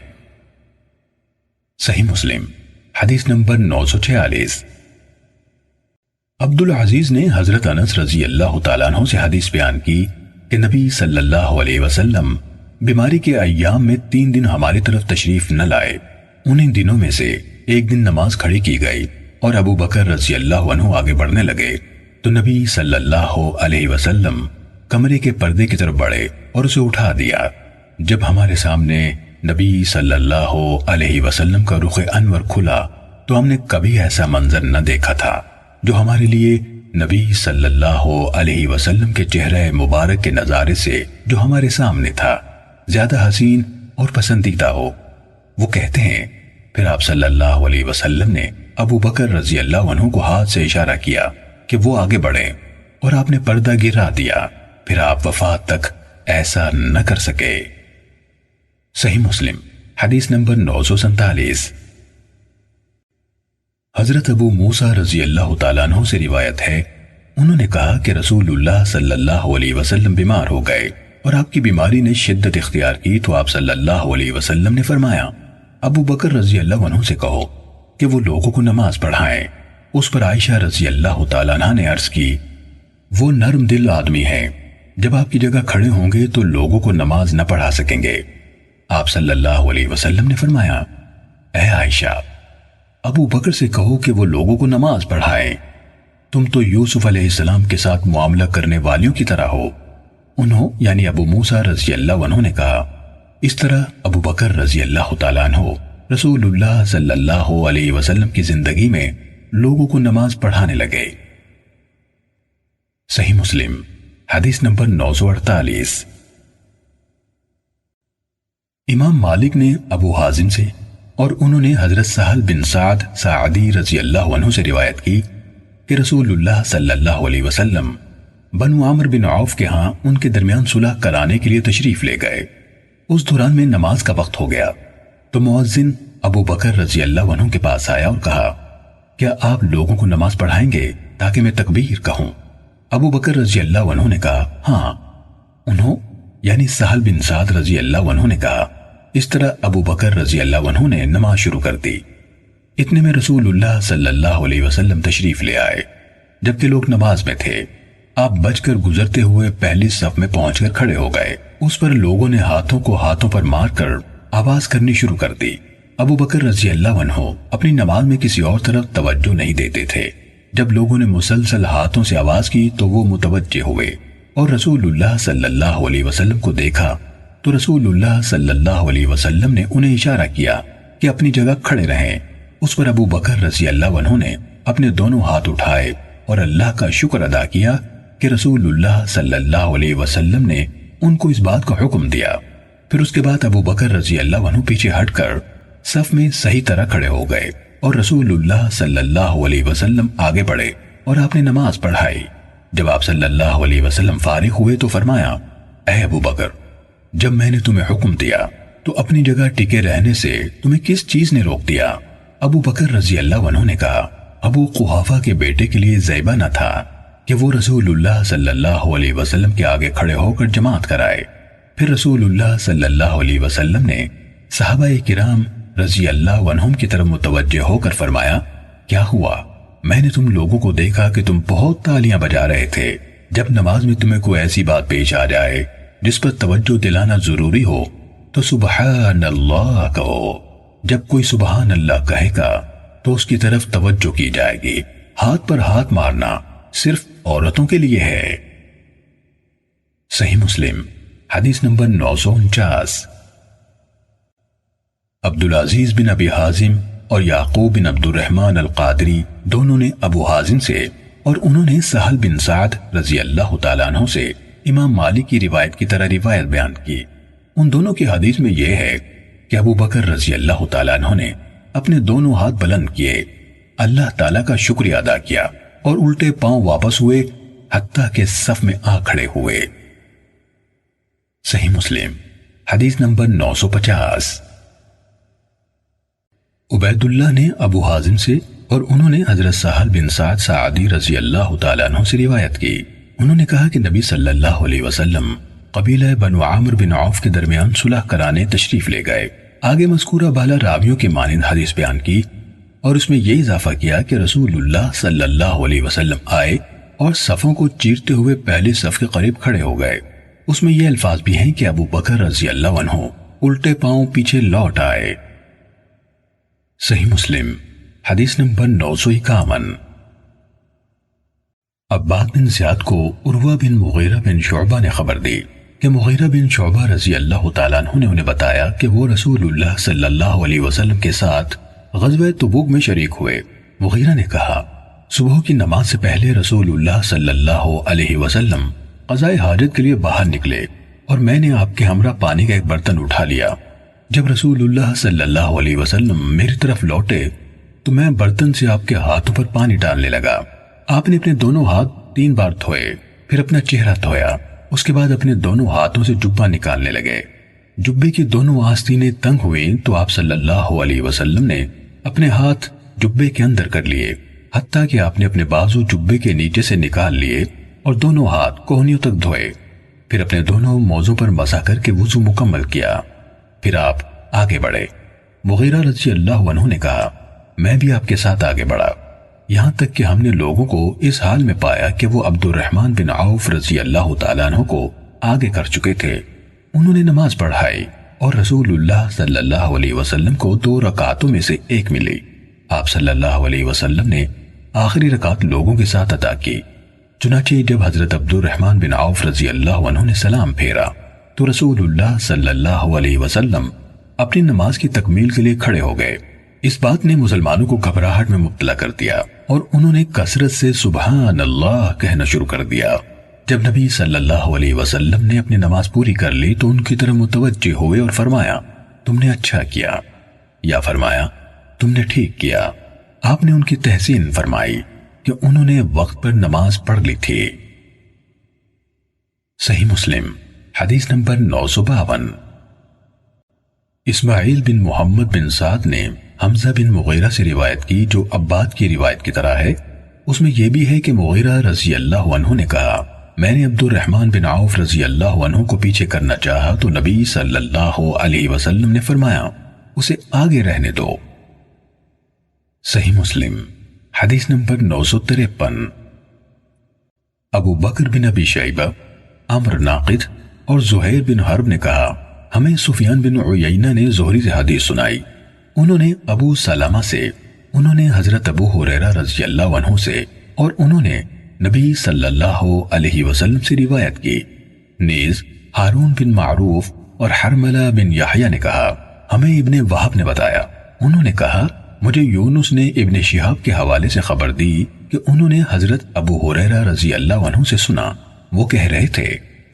صحیح مسلم حدیث نمبر 946۔ عبدالعزیز نے حضرت انس رضی اللہ تعالیٰ عنہ سے حدیث بیان کی کہ نبی صلی اللہ علیہ وسلم بیماری کے ایام میں 3 دن ہماری طرف تشریف نہ لائے۔ انہیں دنوں میں سے ایک دن نماز کھڑی کی گئی اور ابو بکر رضی اللہ عنہ آگے بڑھنے لگے تو نبی صلی اللہ علیہ وسلم کمرے کے پردے کی طرف بڑھے اور اسے اٹھا دیا۔ جب ہمارے سامنے نبی صلی اللہ علیہ وسلم کا رخ انور کھلا تو ہم نے کبھی ایسا منظر نہ دیکھا تھا جو ہمارے لیے نبی صلی اللہ علیہ وسلم کے چہرے مبارک کے نظارے سے جو ہمارے سامنے تھا زیادہ حسین اور پسندیدہ ہو۔ وہ کہتے ہیں پھر آپ صلی اللہ علیہ وسلم نے ابو بکر رضی اللہ عنہ کو ہاتھ سے اشارہ کیا کہ وہ آگے بڑھے اور آپ نے پردہ گرا دیا، پھر آپ وفات تک ایسا نہ کر سکے۔ صحیح مسلم حدیث نمبر 947۔ حضرت ابو موسیٰ رضی اللہ تعالیٰ عنہ سے روایت ہے، انہوں نے کہا کہ رسول اللہ صلی اللہ علیہ وسلم بیمار ہو گئے اور آپ کی بیماری نے شدت اختیار کی تو آپ صلی اللہ علیہ وسلم نے فرمایا ابو بکر رضی اللہ عنہ سے کہو کہ وہ لوگوں کو نماز پڑھائیں۔ اس پر عائشہ رضی اللہ تعالیٰ عنہ نے عرض کی وہ نرم دل آدمی ہیں، جب آپ کی جگہ کھڑے ہوں گے تو لوگوں کو نماز نہ پڑھا سکیں گے۔ آپ صلی اللہ علیہ وسلم نے فرمایا اے عائشہ ابو بکر سے کہو کہ وہ لوگوں کو نماز پڑھائیں، تم تو یوسف علیہ السلام کے ساتھ معاملہ کرنے والیوں کی طرح ہو۔ انہوں یعنی ابو موسیٰ رضی اللہ عنہ نے کہا اس طرح ابو بکر رضی اللہ تعالیٰ عنہ رسول اللہ صلی اللہ علیہ وسلم کی زندگی میں لوگوں کو نماز پڑھانے لگے۔ صحیح مسلم حدیث نمبر 948۔ امام مالک نے ابو حازم سے اور انہوں نے حضرت سہل بن سعد ساعدی رضی اللہ عنہ سے روایت کی کہ رسول اللہ صلی اللہ علیہ وسلم بنو عامر بن عوف کے ہاں ان کے درمیان صلح کرانے کے لیے تشریف لے گئے۔ اس دوران میں نماز کا وقت ہو گیا تو مؤذن ابو بکر رضی اللہ عنہ کے پاس آیا اور کہا کیا آپ لوگوں کو نماز پڑھائیں گے تاکہ میں تکبیر کہوں؟ ابو بکر رضی اللہ عنہ نے کہا ہاں۔ انہوں یعنی سہل بن سعد رضی اللہ عنہ نے کہا اس طرح ابو بکر رضی اللہ عنہ نے نماز شروع کر دی۔ اتنے میں رسول اللہ صلی اللہ علیہ وسلم تشریف لے آئے جبکہ لوگ نماز میں تھے۔ آپ بچ کر گزرتے ہوئے پہلی صف میں پہنچ کر کھڑے ہو گئے۔ اس پر لوگوں نے ہاتھوں کو ہاتھوں پر مار کر آواز کرنی شروع کر دی۔ ابو بکر رضی اللہ عنہ اپنی نماز میں کسی اور طرف توجہ نہیں دیتے تھے۔ جب لوگوں نے مسلسل ہاتھوں سے آواز کی تو وہ متوجہ ہوئے اور رسول اللہ صلی اللہ علیہ وسلم کو دیکھا تو رسول اللہ صلی اللہ علیہ وسلم نے انہیں اشارہ کیا کہ اپنی جگہ کھڑے رہیں۔ اس پر ابو بکر رضی اللہ عنہ نے اپنے دونوں ہاتھ اٹھائے اور اللہ کا شکر ادا کیا کہ رسول اللہ صلی اللہ علیہ وسلم نے ان کو اس بات کا حکم دیا۔ پھر اس کے بعد ابو بکر رضی اللہ عنہ پیچھے ہٹ کر صف میں صحیح طرح کھڑے ہو گئے اور رسول اللہ صلی اللہ علیہ وسلم آگے بڑھے اور آپ نے نماز پڑھائی۔ جب آپ صلی اللہ علیہ وسلم فارغ ہوئے تو فرمایا اے ابو بکر جب میں نے تمہیں حکم دیا تو اپنی جگہ ٹکے رہنے سے تمہیں کس چیز نے روک دیا؟ ابو بکر رضی اللہ عنہ نے کہا ابو قحافہ کے بیٹے کے لیے زیبہ نہ تھا کہ وہ رسول اللہ صلی اللہ علیہ وسلم کے آگے کھڑے ہو کر جماعت کرائے۔ پھر رسول اللہ صلی اللہ علیہ وسلم نے صحابہ کرام رضی اللہ عنہم کی طرف متوجہ ہو کر فرمایا کیا ہوا؟ میں نے تم لوگوں کو دیکھا کہ تم بہت تالیاں بجا رہے تھے۔ جب نماز میں تمہیں کوئی ایسی بات پیش آ جائے جس پر توجہ دلانا ضروری ہو تو سبحان اللہ کہو۔ جب کوئی سبحان اللہ کہے گا تو اس کی طرف توجہ کی جائے گی۔ ہاتھ پر ہاتھ مارنا صرف عورتوں کے لیے ہے۔ صحیح مسلم حدیث نمبر 949۔ عبدالعزیز بن ابی حازم اور یعقوب بن عبد الرحمن القادری دونوں نے ابو حازم سے اور انہوں نے سہل بن سعد رضی اللہ تعالیٰ عنہ سے امام مالک کی روایت کی طرح روایت بیان کی۔ ان دونوں کی حدیث میں یہ ہے کہ ابو بکر رضی اللہ تعالیٰ عنہ نے اپنے دونوں ہاتھ بلند کیے، اللہ تعالیٰ کا شکریہ ادا کیا اور الٹے پاؤں واپس ہوئے حتیٰ کہ صف میں آ کھڑے ہوئے۔ صحیح مسلم حدیث نمبر 950۔ عبید اللہ نے ابو حازم سے اور انہوں نے حضرت سہل بن سعد ساعدی رضی اللہ تعالیٰ عنہ سے روایت کی۔ انہوں نے کہا کہ نبی صلی اللہ علیہ وسلم قبیلہ بنو عامر بن عوف کے درمیان صلح کرانے تشریف لے گئے۔ آگے مذکورہ بالا راویوں کے مانند حدیث بیان کی۔ اور اس میں یہ اضافہ کیا کہ رسول اللہ صلی اللہ علیہ وسلم آئے اور صفوں کو چیرتے ہوئے پہلی صف کے قریب کھڑے ہو گئے۔ اس میں یہ الفاظ بھی ہیں کہ ابو بکر رضی اللہ عنہ الٹے پاؤں پیچھے لوٹ آئے۔ صحیح مسلم حدیث نمبر 951۔ عباد بن زیاد کو عروہ بن مغیرہ بن شعبہ نے خبر دی کہ مغیرہ بن شعبہ رضی اللہ تعالیٰ عنہ نے انہیں بتایا کہ وہ رسول اللہ صلی اللہ علیہ وسلم کے ساتھ غزوہ تبوک میں شریک ہوئے۔ مغیرہ نے کہا، صبح کی نماز سے پہلے رسول اللہ صلی اللہ علیہ وسلم قضاء حاجت کے لیے باہر نکلے اور میں نے آپ کے ہمراہ پانی کا ایک برتن اٹھا لیا۔ جب رسول اللہ صلی اللہ علیہ وسلم میری طرف لوٹے تو میں برتن سے آپ کے ہاتھوں پر پانی ڈالنے لگا۔ آپ نے اپنے دونوں ہاتھ 3 بار دھوئے، پھر اپنا چہرہ دھویا، اس کے بعد اپنے دونوں ہاتھوں سے جبہ نکالنے لگے۔ جبے کی دونوں آستینیں تنگ ہوئیں تو آپ صلی اللہ علیہ وسلم نے اپنے ہاتھ جبے کے اندر کر لیے، حتیٰ کہ آپ نے اپنے بازو جبے کے نیچے سے نکال لیے اور دونوں ہاتھ کوہنیوں تک دھوئے، پھر اپنے دونوں موزوں پر مسح کر کے وضو مکمل کیا، پھر آپ آگے بڑھے۔ مغیرہ رضی اللہ عنہ نے کہا، میں بھی آپ کے ساتھ آگے بڑھا، یہاں تک کہ ہم نے لوگوں کو اس حال میں پایا کہ وہ عبد الرحمن بن عوف رضی اللہ تعالیٰ عنہ کو آگے کر چکے تھے۔ انہوں نے نماز پڑھائی اور رسول اللہ صلی اللہ علیہ وسلم کو 2 رکعتوں میں سے ایک ملی۔ آپ صلی اللہ علیہ وسلم نے آخری رکعت لوگوں کے ساتھ ادا کی۔ چنانچہ جب حضرت عبد الرحمن بن عوف رضی اللہ عنہ نے سلام پھیرا تو رسول اللہ صلی اللہ علیہ وسلم اپنی نماز کی تکمیل کے لیے کھڑے ہو گئے۔ اس بات نے مسلمانوں کو گھبراہٹ میں مبتلا کر دیا اور انہوں نے کثرت سے سبحان اللہ کہنا شروع کر دیا۔ جب نبی صلی اللہ علیہ وسلم نے اپنی نماز پوری کر لی تو ان کی طرف متوجہ ہوئے اور فرمایا، تم نے اچھا کیا، یا فرمایا تم نے ٹھیک کیا۔ آپ نے ان کی تحسین فرمائی کہ انہوں نے وقت پر نماز پڑھ لی تھی۔ صحیح مسلم حدیث نمبر 952۔ اسماعیل بن محمد بن سعد نے حمزہ بن مغیرہ سے روایت کی جو عباد کی روایت کی طرح ہے۔ اس میں یہ بھی ہے کہ مغیرہ رضی اللہ عنہ نے کہا، میں نے عبد الرحمن بن عوف رضی اللہ عنہ کو پیچھے کرنا چاہا تو نبی صلی اللہ علیہ وسلم نے فرمایا، اسے آگے رہنے دو۔ صحیح مسلم حدیث نمبر 953۔ ابو بکر بن ابی شیبہ، عمر ناقد اور زہیر بن حرب نے کہا، ہمیں سفیان بن عیینہ نے زہری سے حدیث سنائی، انہوں نے ابو سلمہ سے، انہوں نے حضرت ابو ہریرہ رضی اللہ عنہ سے، اور انہوں نے نبی صلی اللہ علیہ وسلم سے روایت کی۔ نیز ہارون بن معروف اور حرملہ بن یحییٰ نے کہا، ہمیں ابن وہب نے بتایا، انہوں نے کہا مجھے یونس نے ابن شہاب کے حوالے سے خبر دی کہ انہوں نے حضرت ابو ہریرہ رضی اللہ عنہ سے سنا، وہ کہہ رہے تھے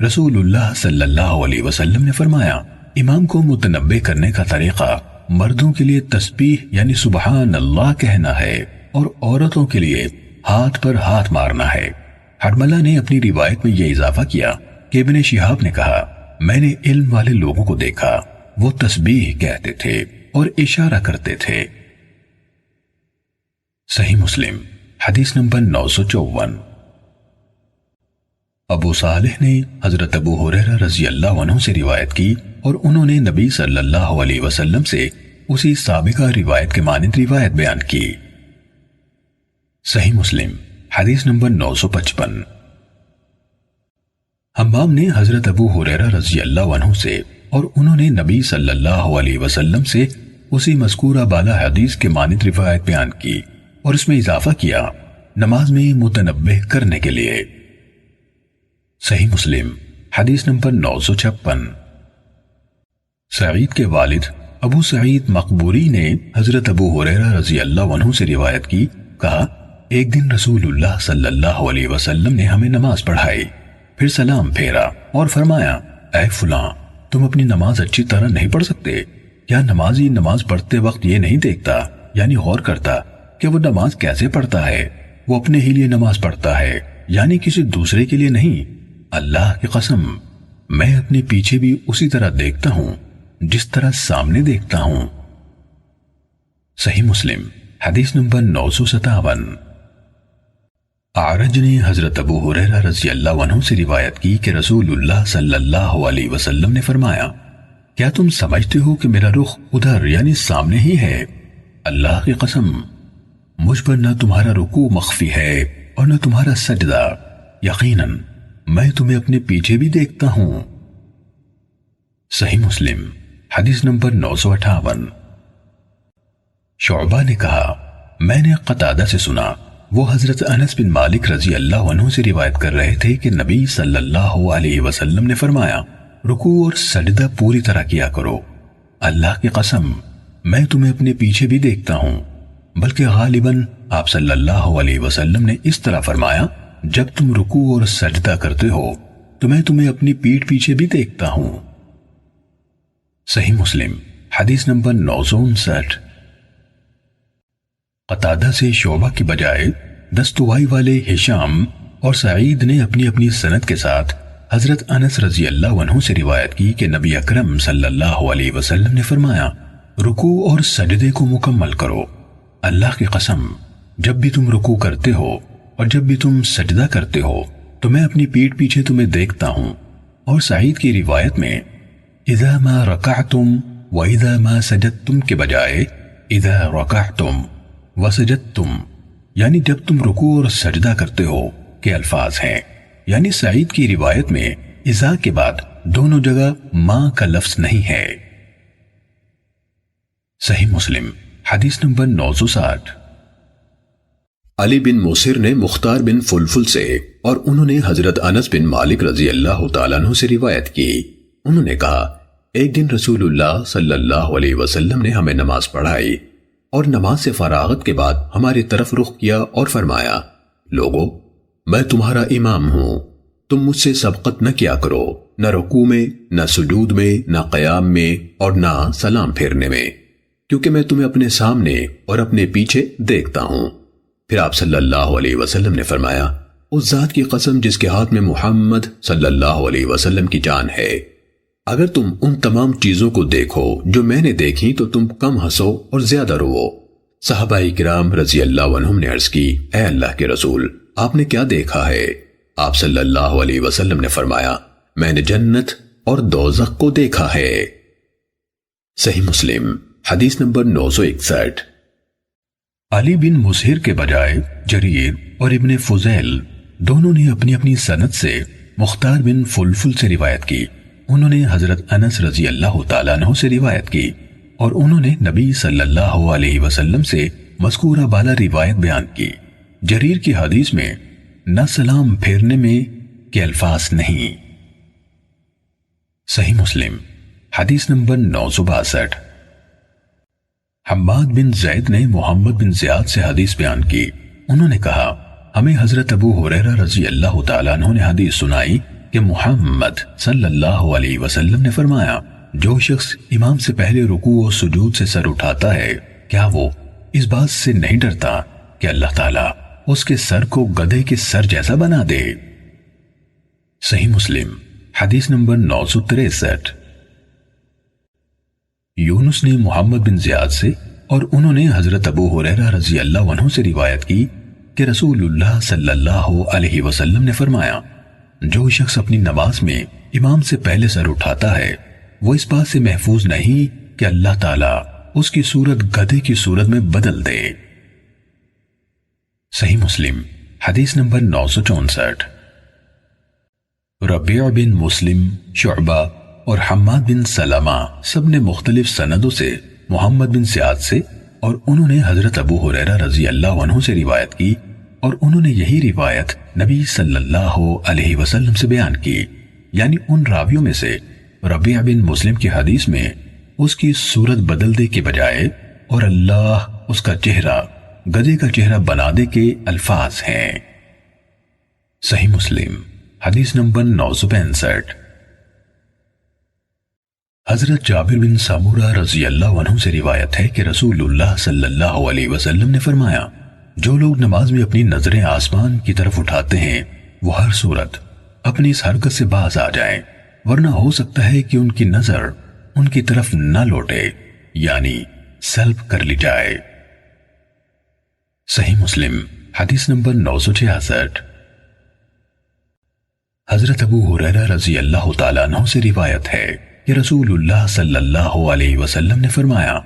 رسول اللہ صلی اللہ علیہ وسلم نے فرمایا، امام کو متنبہ کرنے کا طریقہ مردوں کے لیے تسبیح یعنی سبحان اللہ کہنا ہے اور عورتوں کے لیے ہاتھ پر ہاتھ مارنا ہے۔ حرملہ نے اپنی روایت میں یہ اضافہ کیا کہ ابن شہاب نے کہا، میں نے علم والے لوگوں کو دیکھا، وہ تسبیح کہتے تھے اور اشارہ کرتے تھے۔ صحیح مسلم حدیث نمبر 954۔ ابو صالح نے حضرت ابو ہریرہ رضی اللہ عنہ سے روایت کی اور انہوں نے نبی صلی اللہ علیہ وسلم سے اسی سابقہ روایت کے مانند روایت بیان کی۔ صحیح مسلم حدیث نمبر 955۔ حمام نے حضرت ابو ہریرہ رضی اللہ عنہ سے اور انہوں نے نبی صلی اللہ علیہ وسلم سے اسی مذکورہ بالا حدیث کے مانند روایت بیان کی اور اس میں اضافہ کیا نماز میں متنبہ کرنے کے لیے۔ صحیح مسلم حدیث نمبر 956۔ سعید کے والد ابو سعید مقبوری نے حضرت ابو ہریرہ رضی اللہ عنہ سے روایت کی، کہا ایک دن رسول اللہ صلی اللہ علیہ وسلم نے ہمیں نماز پڑھائی، پھر سلام پھیرا اور فرمایا، اے فلاں تم اپنی نماز اچھی طرح نہیں پڑھ سکتے؟ کیا نمازی نماز پڑھتے وقت یہ نہیں دیکھتا یعنی غور کرتا کہ وہ نماز کیسے پڑھتا ہے؟ وہ اپنے ہی لیے نماز پڑھتا ہے یعنی کسی دوسرے کے لیے نہیں۔ اللہ کی قسم میں اپنے پیچھے بھی اسی طرح دیکھتا ہوں جس طرح سامنے دیکھتا ہوں۔ صحیح مسلم حدیث نمبر 957۔ اعرج نے حضرت ابو ہریرہ رضی اللہ عنہ سے روایت کی کہ رسول اللہ صلی اللہ علیہ وسلم نے فرمایا، کیا تم سمجھتے ہو کہ میرا رخ ادھر یعنی سامنے ہی ہے؟ اللہ کی قسم مجھ پر نہ تمہارا رکوع مخفی ہے اور نہ تمہارا سجدہ، یقیناً میں تمہیں اپنے پیچھے بھی دیکھتا ہوں۔ صحیح مسلم حدیث نمبر 958۔ شعبہ نے کہا میں نے قتادہ سے سنا، وہ حضرت انس بن مالک رضی اللہ عنہ سے روایت کر رہے تھے کہ نبی صلی اللہ علیہ وسلم نے فرمایا، رکوع اور سجدہ پوری طرح کیا کرو، اللہ کی قسم میں تمہیں اپنے پیچھے بھی دیکھتا ہوں۔ بلکہ غالباً آپ صلی اللہ علیہ وسلم نے اس طرح فرمایا، جب تم رکوع اور سجدہ کرتے ہو تو میں تمہیں اپنی پیٹھ پیچھے بھی دیکھتا ہوں۔ صحیح مسلم حدیث نمبر 959۔ قتادہ سے شعبہ کی بجائے دستوائی والے ہشام اور سعید نے اپنی اپنی سند کے ساتھ حضرت انس رضی اللہ عنہ سے روایت کی کہ نبی اکرم صلی اللہ علیہ وسلم نے فرمایا، رکوع اور سجدے کو مکمل کرو، اللہ کی قسم جب بھی تم رکوع کرتے ہو اور جب بھی تم سجدہ کرتے ہو تو میں اپنی پیٹھ پیچھے تمہیں دیکھتا ہوں۔ اور سعید کی روایت میں اذا ما رکعتم و اذا ما سجدتم کے بجائے اذا رکعتم وسجدتم، یعنی جب تم رکوع اور سجدہ کرتے ہو کے الفاظ ہیں۔ یعنی سعید کی روایت میں اذا کے بعد دونوں جگہ ما کا لفظ نہیں ہے۔ صحیح مسلم حدیث نمبر 960۔ علی بن موسر نے مختار بن فلفل سے اور انہوں نے حضرت انس بن مالک رضی اللہ تعالیٰ عنہ سے روایت کی، انہوں نے کہا ایک دن رسول اللہ صلی اللہ علیہ وسلم نے ہمیں نماز پڑھائی اور نماز سے فراغت کے بعد ہماری طرف رخ کیا اور فرمایا، لوگو میں تمہارا امام ہوں، تم مجھ سے سبقت نہ کیا کرو، نہ رکوع میں، نہ سجود میں، نہ قیام میں اور نہ سلام پھیرنے میں، کیونکہ میں تمہیں اپنے سامنے اور اپنے پیچھے دیکھتا ہوں۔ پھر آپ صلی اللہ علیہ وسلم نے فرمایا، اس ذات کی قسم جس کے ہاتھ میں محمد صلی اللہ علیہ وسلم کی جان ہے، اگر تم ان تمام چیزوں کو دیکھو جو میں نے دیکھی تو تم کم ہنسو اور زیادہ روو۔ صحابہ کرام رضی اللہ عنہم نے عرض کی، اے اللہ کے رسول آپ نے کیا دیکھا ہے؟ آپ صلی اللہ علیہ وسلم نے فرمایا، میں نے جنت اور دوزخ کو دیکھا ہے۔ صحیح مسلم حدیث نمبر 961۔ علی بن مسہر کے بجائے جریر اور ابن فضیل دونوں نے اپنی اپنی سند سے مختار بن فلفل سے روایت کی، انہوں نے حضرت انس رضی اللہ تعالیٰ عنہ سے روایت کی اور انہوں نے نبی صلی اللہ علیہ وسلم سے مذکورہ بالا روایت بیان کی۔ جریر کی حدیث میں نہ سلام پھیرنے میں کے الفاظ نہیں۔ صحیح مسلم حدیث نمبر 962۔ حماد بن زید نے محمد بن زیاد سے حدیث بیان کی، انہوں نے کہا ہمیں حضرت ابو ہریرہ رضی اللہ تعالیٰ عنہ نے حدیث سنائی کہ محمد صلی اللہ علیہ وسلم نے فرمایا، جو شخص امام سے پہلے رکوع و سجود سے سر اٹھاتا ہے کیا وہ اس بات سے نہیں ڈرتا کہ اللہ تعالیٰ اس کے سر کو گدھے کے سر جیسا بنا دے؟ صحیح مسلم حدیث نمبر 963۔ یونس نے محمد بن زیاد سے اور انہوں نے حضرت ابو ہریرہ رضی اللہ عنہ سے روایت کی کہ رسول اللہ صلی اللہ علیہ وسلم نے فرمایا، جو شخص اپنی نماز میں امام سے پہلے سر اٹھاتا ہے وہ اس بات سے محفوظ نہیں کہ اللہ تعالیٰ اس کی صورت گدھے کی صورت میں بدل دے۔ صحیح مسلم حدیث نمبر 964۔ ربیع بن مسلم، شعبہ اور حماد بن سلمہ سب نے مختلف سندوں سے محمد بن زیاد سے اور انہوں نے حضرت ابو ہریرہ رضی اللہ عنہ سے روایت کی اور انہوں نے یہی روایت نبی صلی اللہ علیہ وسلم سے بیان کی، یعنی ان راویوں میں سے ربیع بن مسلم کی حدیث میں اس کی صورت بدل دے کے بجائے اور اللہ اس کا چہرہ گدھے کا چہرہ بنا دے کے الفاظ ہیں۔ صحیح مسلم حدیث نمبر 965۔ حضرت جابر بن سمورہ رضی اللہ عنہ سے روایت ہے کہ رسول اللہ صلی اللہ علیہ وسلم نے فرمایا، جو لوگ نماز میں اپنی نظریں آسمان کی طرف اٹھاتے ہیں وہ ہر صورت اپنی اس حرکت سے باز آ جائیں، ورنہ ہو سکتا ہے کہ ان کی نظر ان کی طرف نہ لوٹے، یعنی سلب کر لی جائے۔ صحیح مسلم حدیث نمبر 966۔ حضرت ابو ہریرہ رضی اللہ تعالیٰ عنہ سے روایت ہے کہ رسول اللہ صلی اللہ علیہ وسلم نے فرمایا،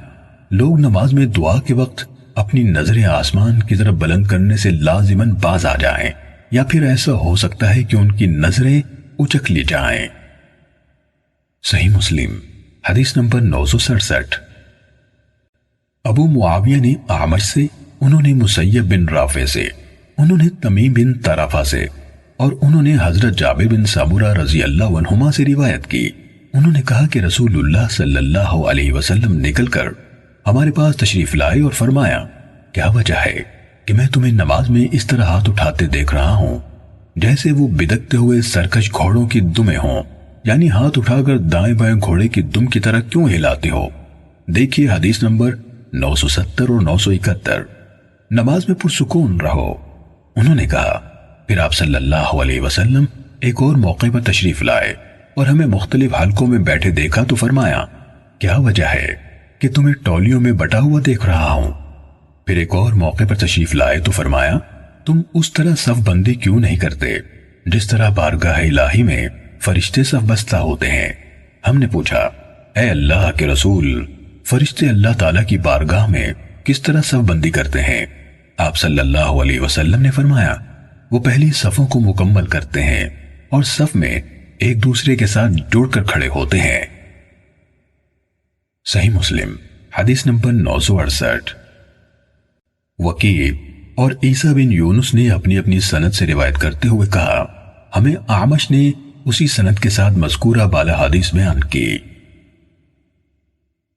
لوگ نماز میں دعا کے وقت اپنی نظریں آسمان کی طرف بلند کرنے سے لازماً باز آ جائیں، یا پھر ایسا ہو سکتا ہے کہ ان کی نظریں اچک لی جائیں۔ صحیح مسلم حدیث نمبر 967۔ ابو معاویہ نے اعمش سے، انہوں نے مسیب بن رافع سے، انہوں نے تمیم بن طرفہ سے، اور انہوں نے حضرت جابر بن سمورہ رضی اللہ عنہما سے روایت کی۔ انہوں نے کہا کہ رسول اللہ صلی اللہ علیہ وسلم نکل کر ہمارے پاس تشریف لائے اور فرمایا، کیا وجہ ہے کہ میں تمہیں نماز میں اس طرح ہاتھ اٹھاتے دیکھ رہا ہوں جیسے وہ بدکتے ہوئے سرکش گھوڑوں کی دمیں ہوں، یعنی ہاتھ اٹھا کر دائیں بائیں گھوڑے کی دم کی طرح کیوں ہلاتے ہو؟ دیکھیے حدیث نمبر 970 اور 971۔ نماز میں پرسکون رہو۔ انہوں نے کہا پھر آپ صلی اللہ علیہ وسلم ایک اور موقع پر تشریف لائے اور ہمیں مختلف حلقوں میں بیٹھے دیکھا تو فرمایا، کیا وجہ ہے کہ تمہیں ٹولیوں میں بٹا ہوا دیکھ رہا ہوں؟ پھر ایک اور موقع پر تشریف لائے تو فرمایا، تم اس طرح صف بندی کیوں نہیں کرتے جس طرح بارگاہ الہی میں فرشتے صف بستہ ہوتے ہیں؟ ہم نے پوچھا، اے اللہ کے رسول، فرشتے اللہ تعالیٰ کی بارگاہ میں کس طرح صف بندی کرتے ہیں؟ آپ صلی اللہ علیہ وسلم نے فرمایا، وہ پہلی صفوں کو مکمل کرتے ہیں اور صف میں ایک دوسرے کے ساتھ جڑ کر کھڑے ہوتے ہیں۔ صحیح مسلم حدیث نمبر 968۔ وکیع اور عیسیٰ بن یونس نے اپنی اپنی سند سے روایت کرتے ہوئے کہا، ہمیں اعمش نے اسی سند کے ساتھ مذکورہ بالا حدیث بیان کی۔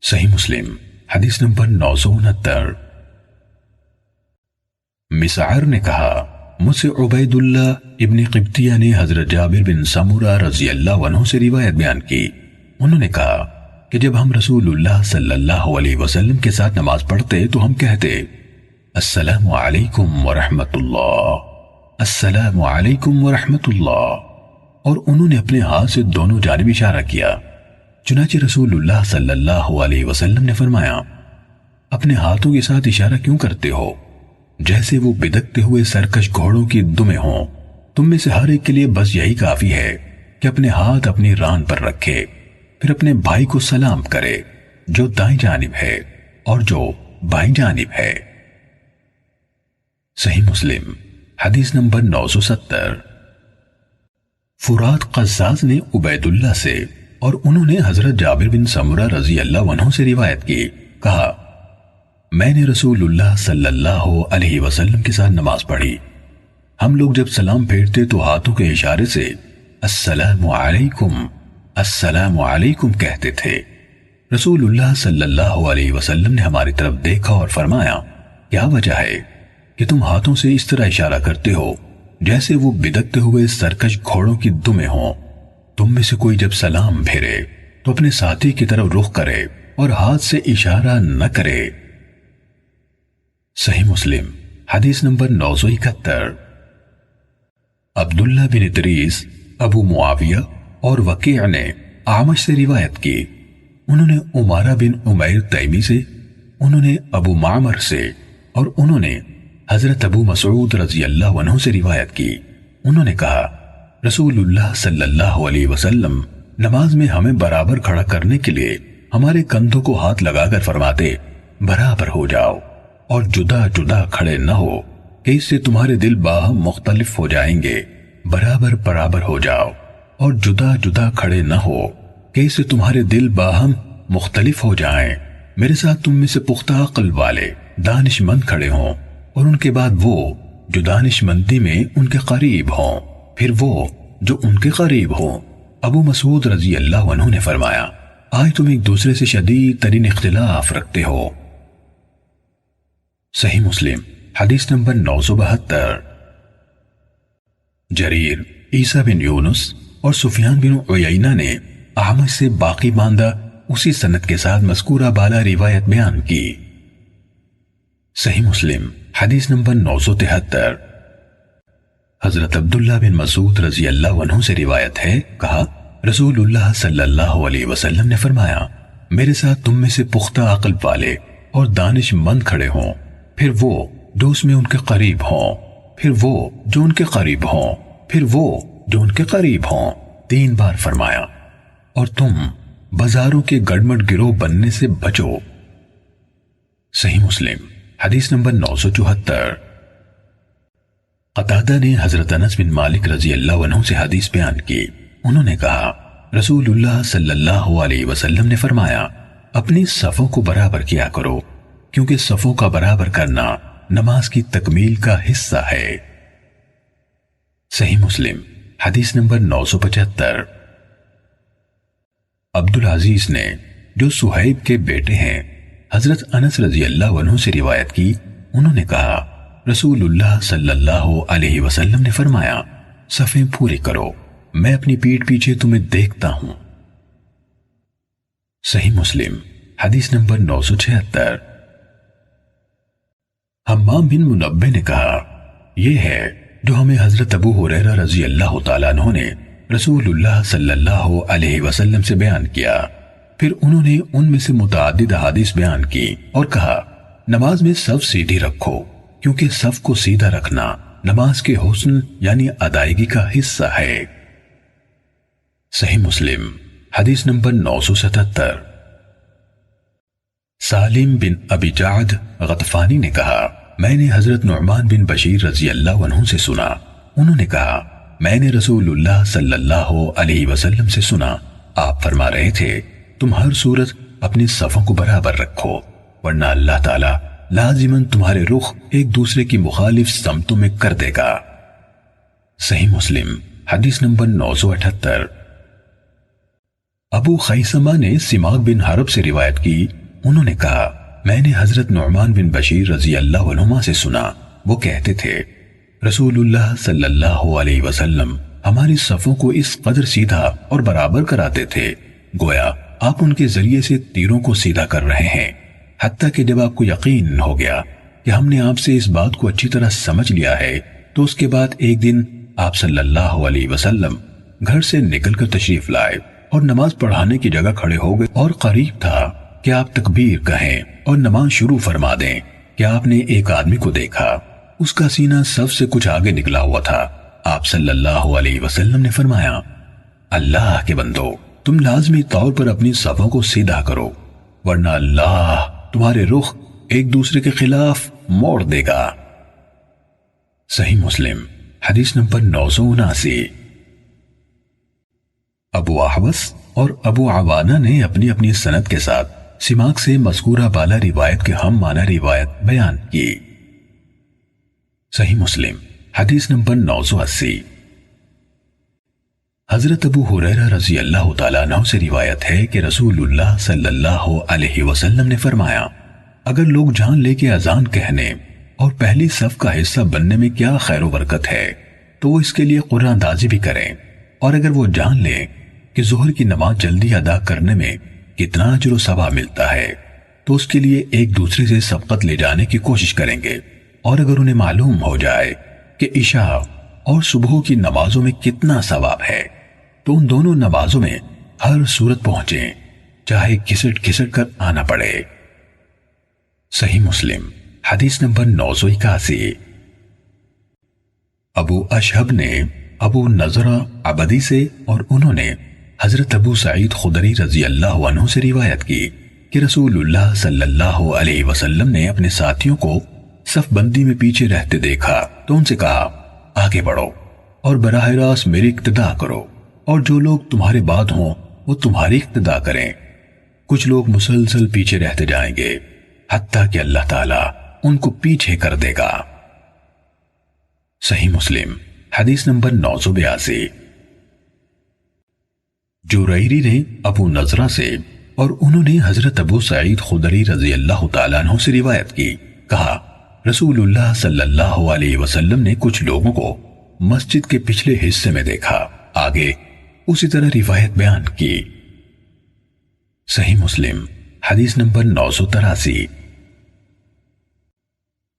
صحیح مسلم حدیث نمبر 969۔ مسعر نے کہا، مجھ سے عبید اللہ ابن قبطیہ نے حضرت جابر بن سمورہ رضی اللہ عنہ سے روایت بیان کی۔ انہوں نے کہا کہ جب ہم رسول اللہ صلی اللہ علیہ وسلم کے ساتھ نماز پڑھتے تو ہم کہتے، السلام علیکم ورحمت اللہ، السلام علیکم ورحمت اللہ، اور انہوں نے اپنے ہاتھ سے دونوں جانب اشارہ کیا۔ چنانچہ رسول اللہ صلی اللہ علیہ وسلم نے فرمایا، اپنے ہاتھوں کے ساتھ اشارہ کیوں کرتے ہو جیسے وہ بدکتے ہوئے سرکش گھوڑوں کی دمیں ہوں؟ تم میں سے ہر ایک کے لیے بس یہی کافی ہے کہ اپنے ہاتھ اپنی ران پر رکھے، پھر اپنے بھائی کو سلام کرے جو دائیں جانب ہے اور جو بائیں جانب ہے۔ صحیح مسلم حدیث نمبر 970۔ فرات قزاز نے عبید اللہ سے اور انہوں نے حضرت جابر بن سمورہ رضی اللہ عنہ سے روایت کی، کہا، میں نے رسول اللہ صلی اللہ علیہ وسلم کے ساتھ نماز پڑھی۔ ہم لوگ جب سلام پھیرتے تو ہاتھوں کے اشارے سے السلام علیکم، السلام علیکم کہتے تھے۔ رسول اللہ صلی اللہ علیہ وسلم نے ہماری طرف دیکھا اور فرمایا، کیا وجہ ہے کہ تم ہاتھوں سے اس طرح اشارہ کرتے ہو جیسے وہ بدکتے ہوئے سرکش گھوڑوں کی دمیں ہوں؟ تم میں سے کوئی جب سلام پھیرے تو اپنے ساتھی کی طرف رخ کرے اور ہاتھ سے اشارہ نہ کرے۔ صحیح مسلم حدیث نمبر 971۔ عبداللہ بن ادریس، ابو معاویہ اور وکیع نے اعمش سے روایت کی۔ انہوں نے عمارہ بن عمیر تیمی سے، انہوں نے ابو معمر سے، اور انہوں نے حضرت ابو مسعود رضی اللہ عنہ سے روایت کی۔ انہوں نے کہا، رسول اللہ صلی اللہ علیہ وسلم نماز میں ہمیں برابر کھڑا کرنے کے لیے ہمارے کندھوں کو ہاتھ لگا کر فرماتے، برابر ہو جاؤ اور جدا جدا کھڑے نہ ہو کہ اس سے تمہارے دل باہم مختلف ہو جائیں گے۔ برابر برابر ہو جاؤ اور جدا جدا کھڑے نہ ہو کہ اس سے تمہارے دل باہم مختلف ہو جائیں۔ میرے ساتھ تم میں سے پختہ عقل والے دانش مند کھڑے ہوں، اور ان کے بعد وہ جو دانش مندی میں ان کے قریب ہوں، پھر وہ جو ان کے قریب ہوں۔ ابو مسعود رضی اللہ عنہ نے فرمایا، آج تم ایک دوسرے سے شدید ترین اختلاف رکھتے ہو۔ صحیح مسلم حدیث نمبر 972۔ جریر، عیسیٰ بن یونس اور سفیان بن عیینہ نے اعمش سے باقی ماندہ اسی سند کے ساتھ مذکورہ بالا روایت بیان کی۔ صحیح مسلم حدیث نمبر 973۔ حضرت عبداللہ بن مسعود رضی اللہ عنہ سے روایت ہے، کہا، رسول اللہ صلی اللہ علیہ وسلم نے فرمایا، میرے ساتھ تم میں سے پختہ عقل والے اور دانش مند کھڑے ہوں، پھر وہ جو اس میں ان کے قریب ہوں، پھر وہ جو ان کے قریب ہوں، پھر وہ جو ان کے قریب ہوں، 3 بار فرمایا، اور تم بازاروں کے گڑمٹ گروہ بننے سے بچو۔ صحیح مسلم حدیث نمبر 974۔ قتادہ نے حضرت انس بن مالک رضی اللہ عنہ سے حدیث بیان کی۔ انہوں نے کہا رسول اللہ صلی اللہ علیہ وسلم نے فرمایا اپنی صفوں کو برابر کیا کرو کیونکہ صفوں کا برابر کرنا نماز کی تکمیل کا حصہ ہے۔ صحیح مسلم حدیث نمبر 975۔ عبدالعزیز نے جو صہیب کے بیٹے ہیں حضرت انس رضی اللہ عنہ سے روایت کی، انہوں نے کہا رسول اللہ صلی اللہ علیہ وسلم نے فرمایا صفیں پوری کرو، میں اپنی پیٹھ پیچھے تمہیں دیکھتا ہوں۔ صحیح مسلم حدیث نمبر 976۔ حمام بن منبہ نے کہا یہ ہے جو ہمیں حضرت ابو ہریرہ رضی اللہ تعالیٰ عنہ نے رسول اللہ صلی اللہ علیہ وسلم سے بیان کیا۔ پھر انہوں نے ان میں سے متعدد احادیث بیان کی اور کہا نماز میں صف سیدھی رکھو کیونکہ صف کو سیدھا رکھنا نماز کے حسن یعنی ادائیگی کا حصہ ہے۔ صحیح مسلم حدیث نمبر 977۔ سالم بن ابی جعد غطفانی نے کہا میں نے حضرت نعمان بن بشیر رضی اللہ عنہ سے سنا، انہوں نے کہا میں نے رسول اللہ صلی اللہ علیہ وسلم سے سنا آپ فرما رہے تھے تم ہر صورت اپنی صفوں کو برابر رکھو ورنہ اللہ تعالیٰ لازماً تمہارے رخ ایک دوسرے کی مخالف سمتوں میں کر دے گا۔ صحیح مسلم حدیث نمبر 978۔ ابو خیثمہ نے سماک بن حرب سے روایت کی، انہوں نے کہا میں نے حضرت نعمان بن بشیر رضی اللہ عنہما سے سنا، وہ کہتے تھے رسول اللہ صلی اللہ علیہ وسلم ہماری صفوں کو اس قدر سیدھا اور برابر کراتے تھے گویا آپ ان کے ذریعے سے تیروں کو سیدھا کر رہے ہیں، حتیٰ کہ جب آپ کو یقین ہو گیا کہ ہم نے آپ سے اس بات کو اچھی طرح سمجھ لیا ہے تو اس کے بعد ایک دن آپ صلی اللہ علیہ وسلم گھر سے نکل کر تشریف لائے اور نماز پڑھانے کی جگہ کھڑے ہو گئے اور قریب تھا کہ آپ تکبیر کہیں اور نماز شروع فرما دیں کہ آپ نے ایک آدمی کو دیکھا، اس کا سینہ صف سے کچھ آگے نکلا ہوا تھا۔ آپ صلی اللہ علیہ وسلم نے فرمایا اللہ کے بندو تم لازمی طور پر اپنی صفوں کو سیدھا کرو ورنہ اللہ تمہارے رخ ایک دوسرے کے خلاف موڑ دے گا۔ صحیح مسلم حدیث نمبر 979۔ ابو احوص اور ابو عوانہ نے اپنی اپنی سند کے ساتھ سماک سے مذکورہ بالا روایت کے ہم معنی روایت بیان کی۔ صحیح مسلم حدیث نمبر 980۔ حضرت ابو ہریرہ رضی اللہ تعالیٰ عنہ سے روایت ہے کہ رسول اللہ صلی اللہ علیہ وسلم نے فرمایا اگر لوگ جان لے کے اذان کہنے اور پہلی صف کا حصہ بننے میں کیا خیر و برکت ہے تو وہ اس کے لیے قرآن اندازی بھی کریں، اور اگر وہ جان لیں کہ ظہر کی نماز جلدی ادا کرنے میں کتنا اجر و ثواب ملتا ہے تو اس کے لیے ایک دوسرے سے سبقت لے جانے کی کوشش کریں گے، اور اگر انہیں معلوم ہو جائے کہ عشاء اور صبح کی نمازوں میں کتنا ثواب ہے تو ان دونوں نمازوں میں ہر صورت پہنچیں چاہے گھسٹ گھسٹ کر آنا پڑے۔ صحیح مسلم حدیث نمبر 981۔ ابو اشہب نے ابو نضرہ عبدی سے اور انہوں نے حضرت ابو سعید خدری رضی اللہ عنہ سے روایت کی کہ رسول اللہ صلی اللہ علیہ وسلم نے اپنے ساتھیوں کو صف بندی میں پیچھے رہتے دیکھا تو ان سے کہا آگے بڑھو اور براہ راست میری اقتداء کرو، اور جو لوگ تمہارے بعد ہوں وہ تمہاری اقتداء کریں۔ کچھ لوگ مسلسل پیچھے رہتے جائیں گے حتیٰ کہ اللہ تعالیٰ ان کو پیچھے کر دے گا۔ صحیح مسلم حدیث نمبر 982۔ جوریری نے ابو نضرہ سے اور انہوں نے حضرت ابو سعید خدری رضی اللہ تعالیٰ عنہ سے روایت کی، کہا رسول اللہ صلی اللہ علیہ وسلم نے کچھ لوگوں کو مسجد کے پچھلے حصے میں دیکھا، آگے اسی طرح روایت بیان کی۔ صحیح مسلم حدیث نمبر 983۔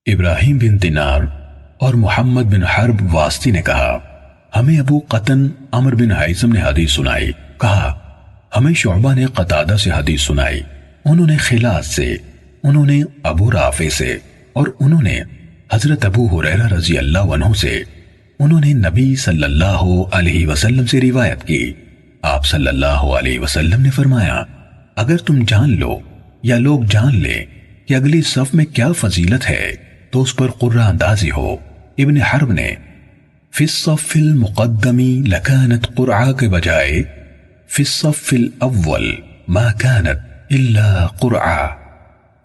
ابراہیم بن دینار اور محمد بن حرب واسطی نے کہا ہمیں ابو قطن عمر بن حیثم نے حدیث سنائی، کہا ہمیں شعبہ نے قتادہ سے حدیث سنائی، انہوں نے خلاص سے، انہوں نے ابو رافع سے، اور انہوں نے حضرت ابو ہریرہ رضی اللہ عنہ سے، انہوں نے نبی صلی اللہ علیہ وسلم سے روایت کی۔ آپ صلی اللہ علیہ وسلم نے فرمایا اگر تم جان لو یا لوگ جان لیں کہ اگلی صف میں کیا فضیلت ہے تو اس پر قرہ اندازی ہو۔ ابن حرب نے فی الصف المقدمی لکانت قرعہ کے بجائے فی الصف الاول ما کانت الا قرعہ،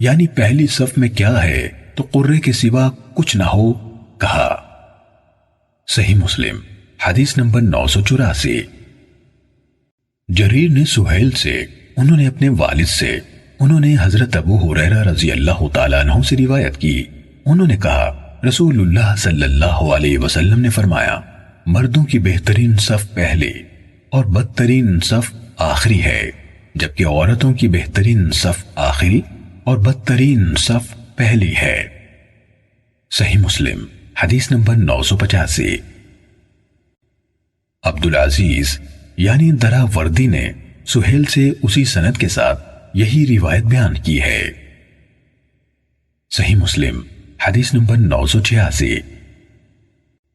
یعنی پہلی صف میں کیا ہے تو قرے کے سوا کچھ نہ ہو کہا۔ صحیح مسلم حدیث نمبر 984۔ جریر نے سہیل سے، انہوں نے اپنے والد سے، انہوں نے حضرت ابو ہریرہ رضی اللہ تعالیٰ عنہ سے روایت کی، انہوں نے کہا رسول اللہ صلی اللہ علیہ وسلم نے فرمایا مردوں کی بہترین صف پہلی اور بدترین صف آخری ہے، جبکہ عورتوں کی بہترین صف آخری اور بدترین صف پہلی ہے۔ صحیح مسلم حدیث نمبر 985۔ عبدالعزیز یعنی درا وردی نے سہیل سے اسی سند کے ساتھ یہی روایت بیان کی ہے۔ صحیح مسلم حدیث نمبر 986۔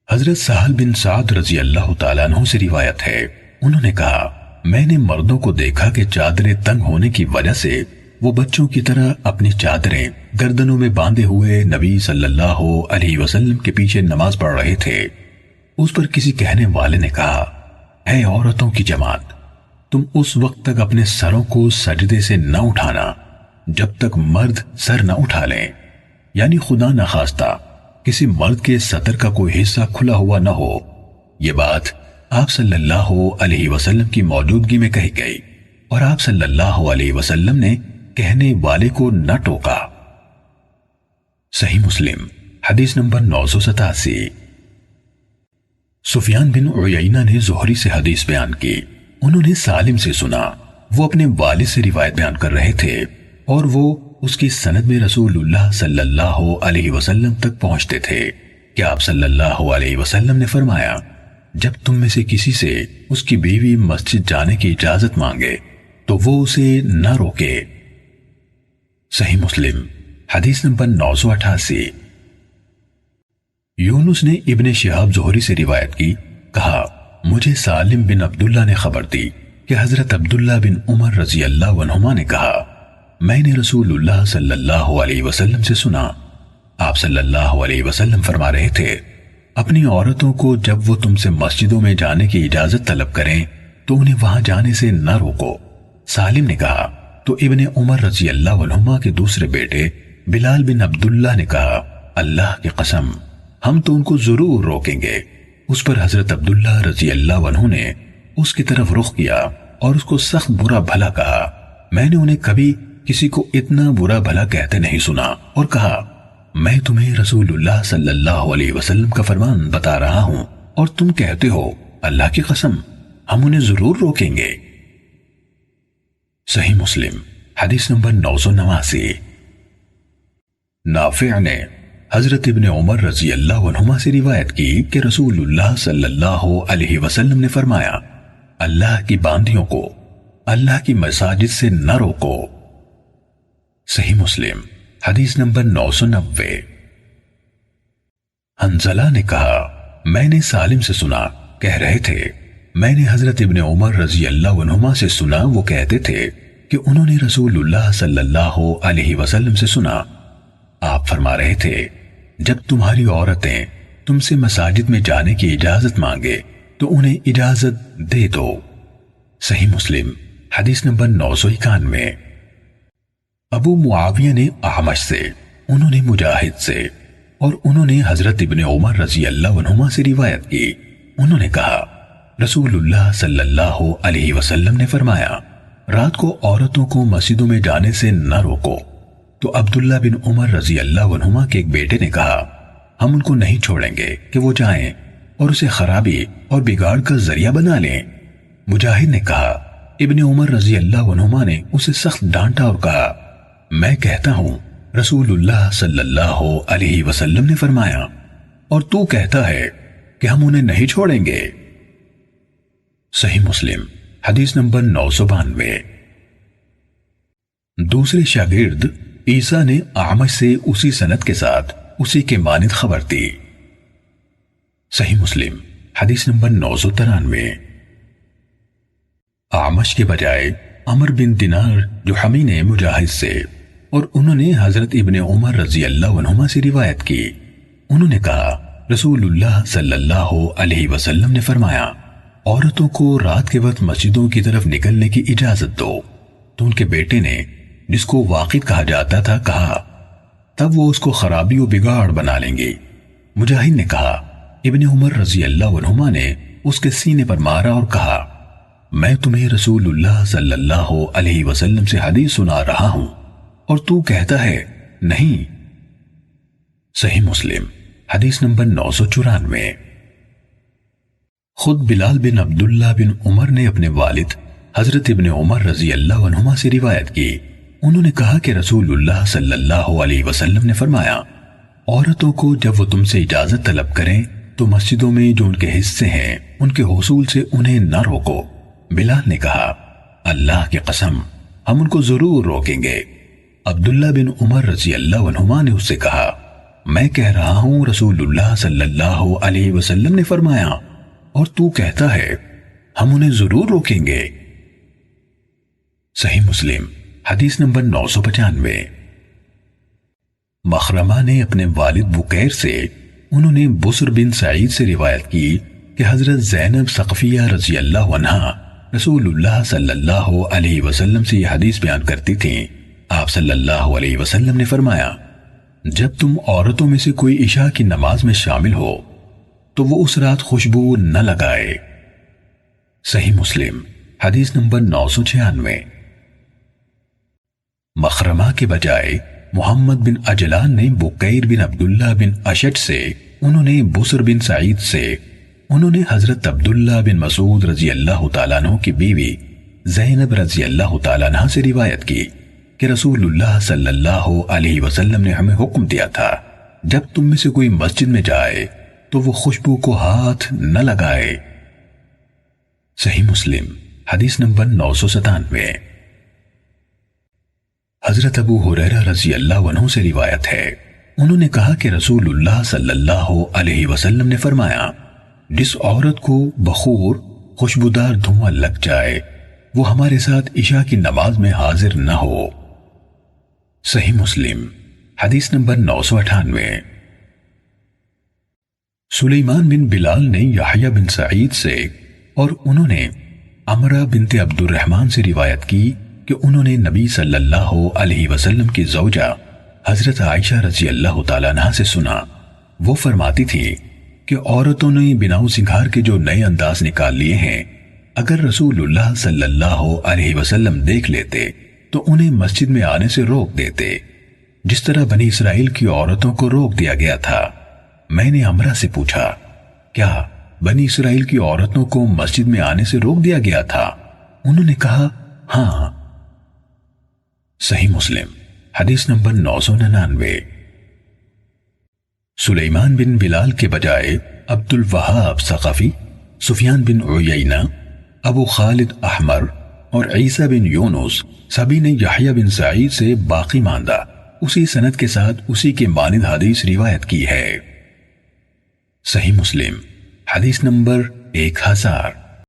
حضرت سہل بن سعد رضی اللہ تعالیٰ عنہ سے روایت ہے، انہوں نے کہا میں نے مردوں کو دیکھا کہ چادریں تنگ ہونے کی وجہ سے وہ بچوں کی طرح اپنی چادریں گردنوں میں باندھے ہوئے نبی صلی اللہ علیہ وسلم کے پیچھے نماز پڑھ رہے تھے۔ اس پر کسی کہنے والے نے کہا اے عورتوں کی جماعت، تم اس وقت تک اپنے سروں کو سجدے سے نہ اٹھانا جب تک مرد سر نہ اٹھا لیں، یعنی خدا نخواستہ کسی مرد کے سطر کا کوئی حصہ کھلا ہوا نہ ہو۔ یہ بات آپ صلی اللہ علیہ وسلم کی موجودگی میں کہی گئی اور آپ صلی اللہ علیہ وسلم نے کہنے والے کو نہ ٹوکا۔ صحیح مسلم حدیث نمبر 987۔ سفیان بن عیینہ نے زہری سے حدیث بیان کی، انہوں نے سالم سے سنا، وہ اپنے والد سے روایت بیان کر رہے تھے اور وہ اس کی سند میں رسول اللہ صلی اللہ علیہ وسلم تک پہنچتے تھے کہ آپ صلی اللہ علیہ وسلم نے فرمایا جب تم میں سے کسی سے اس کی بیوی مسجد جانے کی اجازت مانگے تو وہ اسے نہ روکے۔ صحیح مسلم حدیث نمبر 988۔ یونس نے ابن شہاب زہری سے روایت کی، کہا مجھے سالم بن عبداللہ نے خبر دی کہ حضرت عبداللہ بن عمر رضی اللہ عنہما نے کہا میں نے رسول اللہ صلی اللہ علیہ وسلم سے سنا، آپ صلی اللہ علیہ وسلم فرما رہے تھے اپنی عورتوں کو جب وہ تم سے مسجدوں میں جانے کی اجازت طلب کریں تو انہیں وہاں جانے سے نہ روکو۔ سالم نے کہا تو ابن عمر رضی اللہ عنہما کے دوسرے بیٹے بلال بن عبداللہ نے کہا اللہ کی قسم ہم تو ان کو ضرور روکیں گے۔ اس پر حضرت عبداللہ رضی اللہ عنہ نے اس کی طرف رخ کیا اور اس کو سخت برا بھلا کہا، میں نے انہیں کبھی کسی کو اتنا برا بھلا کہتے نہیں سنا، اور کہا میں تمہیں رسول اللہ صلی اللہ علیہ وسلم کا فرمان بتا رہا ہوں اور تم کہتے ہو اللہ کی قسم ہم انہیں ضرور روکیں گے۔ صحیح مسلم حدیث نمبر 989۔ نافع نے حضرت ابن عمر رضی اللہ عنہما سے روایت کی کہ رسول اللہ صلی اللہ علیہ وسلم نے فرمایا اللہ کی باندیوں کو اللہ کی مساجد سے نہ روکو۔ صحیح مسلم حدیث نمبر 990۔ حنزلہ نے کہا میں نے سالم سے سنا کہہ رہے تھے میں نے حضرت ابن عمر رضی اللہ عنہما سے سنا وہ کہتے تھے کہ انہوں نے رسول اللہ صلی اللہ علیہ وسلم سے سنا آپ فرما رہے تھے جب تمہاری عورتیں تم سے مساجد میں جانے کی اجازت مانگے تو انہیں اجازت دے دو۔ صحیح مسلم حدیث نمبر 991۔ ابو معاویہ نے اعمش سے، انہوں نے مجاہد سے اور انہوں نے حضرت ابن عمر رضی اللہ عنہما سے روایت کی، انہوں نے کہا رسول اللہ صلی اللہ علیہ وسلم نے فرمایا رات کو عورتوں کو مسجدوں میں جانے سے نہ روکو۔ تو عبداللہ بن عمر رضی اللہ عنہما کے ایک بیٹے نے کہا ہم ان کو نہیں چھوڑیں گے کہ وہ جائیں اور اسے خرابی اور بگاڑ کا ذریعہ بنا لیں۔ مجاہد نے کہا ابن عمر رضی اللہ عنہما نے اسے سخت ڈانٹا اور کہا میں کہتا ہوں رسول اللہ صلی اللہ علیہ وسلم نے فرمایا اور تو کہتا ہے کہ ہم انہیں نہیں چھوڑیں گے۔ صحیح مسلم حدیث نمبر 992۔ دوسرے شاگرد عیسیٰ نے اعمش سے اسی سند کے ساتھ اسی کے مانند خبر دی۔ صحیح مسلم حدیث نمبر 993۔ اعمش کے بجائے عمر بن دینار جو حمی نے مجاہد سے، اور انہوں نے حضرت ابن عمر رضی اللہ عنہما سے روایت کی، انہوں نے کہا رسول اللہ صلی اللہ علیہ وسلم نے فرمایا عورتوں کو رات کے وقت مسجدوں کی طرف نکلنے کی اجازت دو۔ تو ان کے بیٹے نے، جس کو واقد کہا جاتا تھا، کہا تب وہ اس کو خرابی و بگاڑ بنا لیں گے۔ مجاہد نے کہا ابن عمر رضی اللہ عنہما نے اس کے سینے پر مارا اور کہا میں تمہیں رسول اللہ صلی اللہ علیہ وسلم سے حدیث سنا رہا ہوں اور تو کہتا ہے نہیں۔ صحیح مسلم حدیث نمبر 994۔ خود بلال بن عبداللہ بن عمر نے اپنے والد حضرت ابن عمر رضی اللہ عنہما سے روایت کی، انہوں نے کہا کہ رسول اللہ صلی اللہ علیہ وسلم نے فرمایا عورتوں کو جب وہ تم سے اجازت طلب کریں تو مسجدوں میں جو ان کے حصے ہیں ان کے حصول سے انہیں نہ روکو۔ بلال نے کہا اللہ کی قسم ہم ان کو ضرور روکیں گے۔ عبداللہ بن عمر رضی اللہ عنہما نے اس سے کہا میں کہہ رہا ہوں رسول اللہ صلی اللہ علیہ وسلم نے فرمایا اور تو کہتا ہے ہم انہیں ضرور روکیں گے۔ صحیح مسلم حدیث نمبر 995۔ مخرمہ نے اپنے والد بکیر سے، انہوں نے بسر بن سعید سے روایت کی کہ حضرت زینب ثقفیہ رضی اللہ عنہا رسول اللہ صلی اللہ علیہ وسلم سے یہ حدیث بیان کرتی تھیں۔ آپ صلی اللہ علیہ وسلم نے فرمایا جب تم عورتوں میں سے کوئی عشاء کی نماز میں شامل ہو تو وہ اس رات خوشبو نہ لگائے۔ صحیح مسلم حدیث نمبر 996۔ مخرمہ کے بجائے محمد بن اجلان نے بکیر بن عبداللہ بن اشج سے، انہوں نے بسر بن سعید سے، انہوں نے حضرت عبداللہ بن مسعود رضی اللہ تعالیٰ عنہ کی بیوی زینب رضی اللہ تعالیٰ عنہ سے روایت کی کہ رسول اللہ صلی اللہ علیہ وسلم نے ہمیں حکم دیا تھا جب تم میں سے کوئی مسجد میں جائے تو وہ خوشبو کو ہاتھ نہ لگائے۔ صحیح مسلم حدیث نمبر 997۔ حضرت ابو ہریرہ رضی اللہ عنہ سے روایت ہے، انہوں نے کہا کہ رسول اللہ صلی اللہ علیہ وسلم نے فرمایا جس عورت کو بخور خوشبودار دھواں لگ جائے وہ ہمارے ساتھ عشاء کی نماز میں حاضر نہ ہو۔ صحیح مسلم حدیث نمبر 998۔ سلیمان بن بلال نے یحییٰ بن سعید سے اور انہوں نے عمرہ بنت عبد الرحمن سے روایت کی کہ انہوں نے نبی صلی اللہ علیہ وسلم کی زوجہ حضرت عائشہ رضی اللہ تعالیٰ عنہ سے سنا، وہ فرماتی تھی کہ عورتوں نے بناؤ سنگھار کے جو نئے انداز نکال لیے ہیں اگر رسول اللہ صلی اللہ علیہ وسلم دیکھ لیتے تو انہیں مسجد میں آنے سے روک دیتے، جس طرح بنی اسرائیل کی عورتوں کو روک دیا گیا تھا۔ میں نے عمرہ سے پوچھا کیا بنی اسرائیل کی عورتوں کو مسجد میں آنے سے روک دیا گیا تھا؟ انہوں نے کہا ہاں۔ صحیح مسلم حدیث نمبر 999۔ سلیمان بن بلال کے بجائے عبد الوہاب ثقفی، سفیان بن عیینہ، ابو خالد احمر اور عیسیٰ بن یونس سبھی نے یحییٰ بن سعید سے باقی ماندہ اسی سند کے ساتھ اسی کے مانند حدیث روایت کی ہے۔ صحیح مسلم حدیث نمبر 1000۔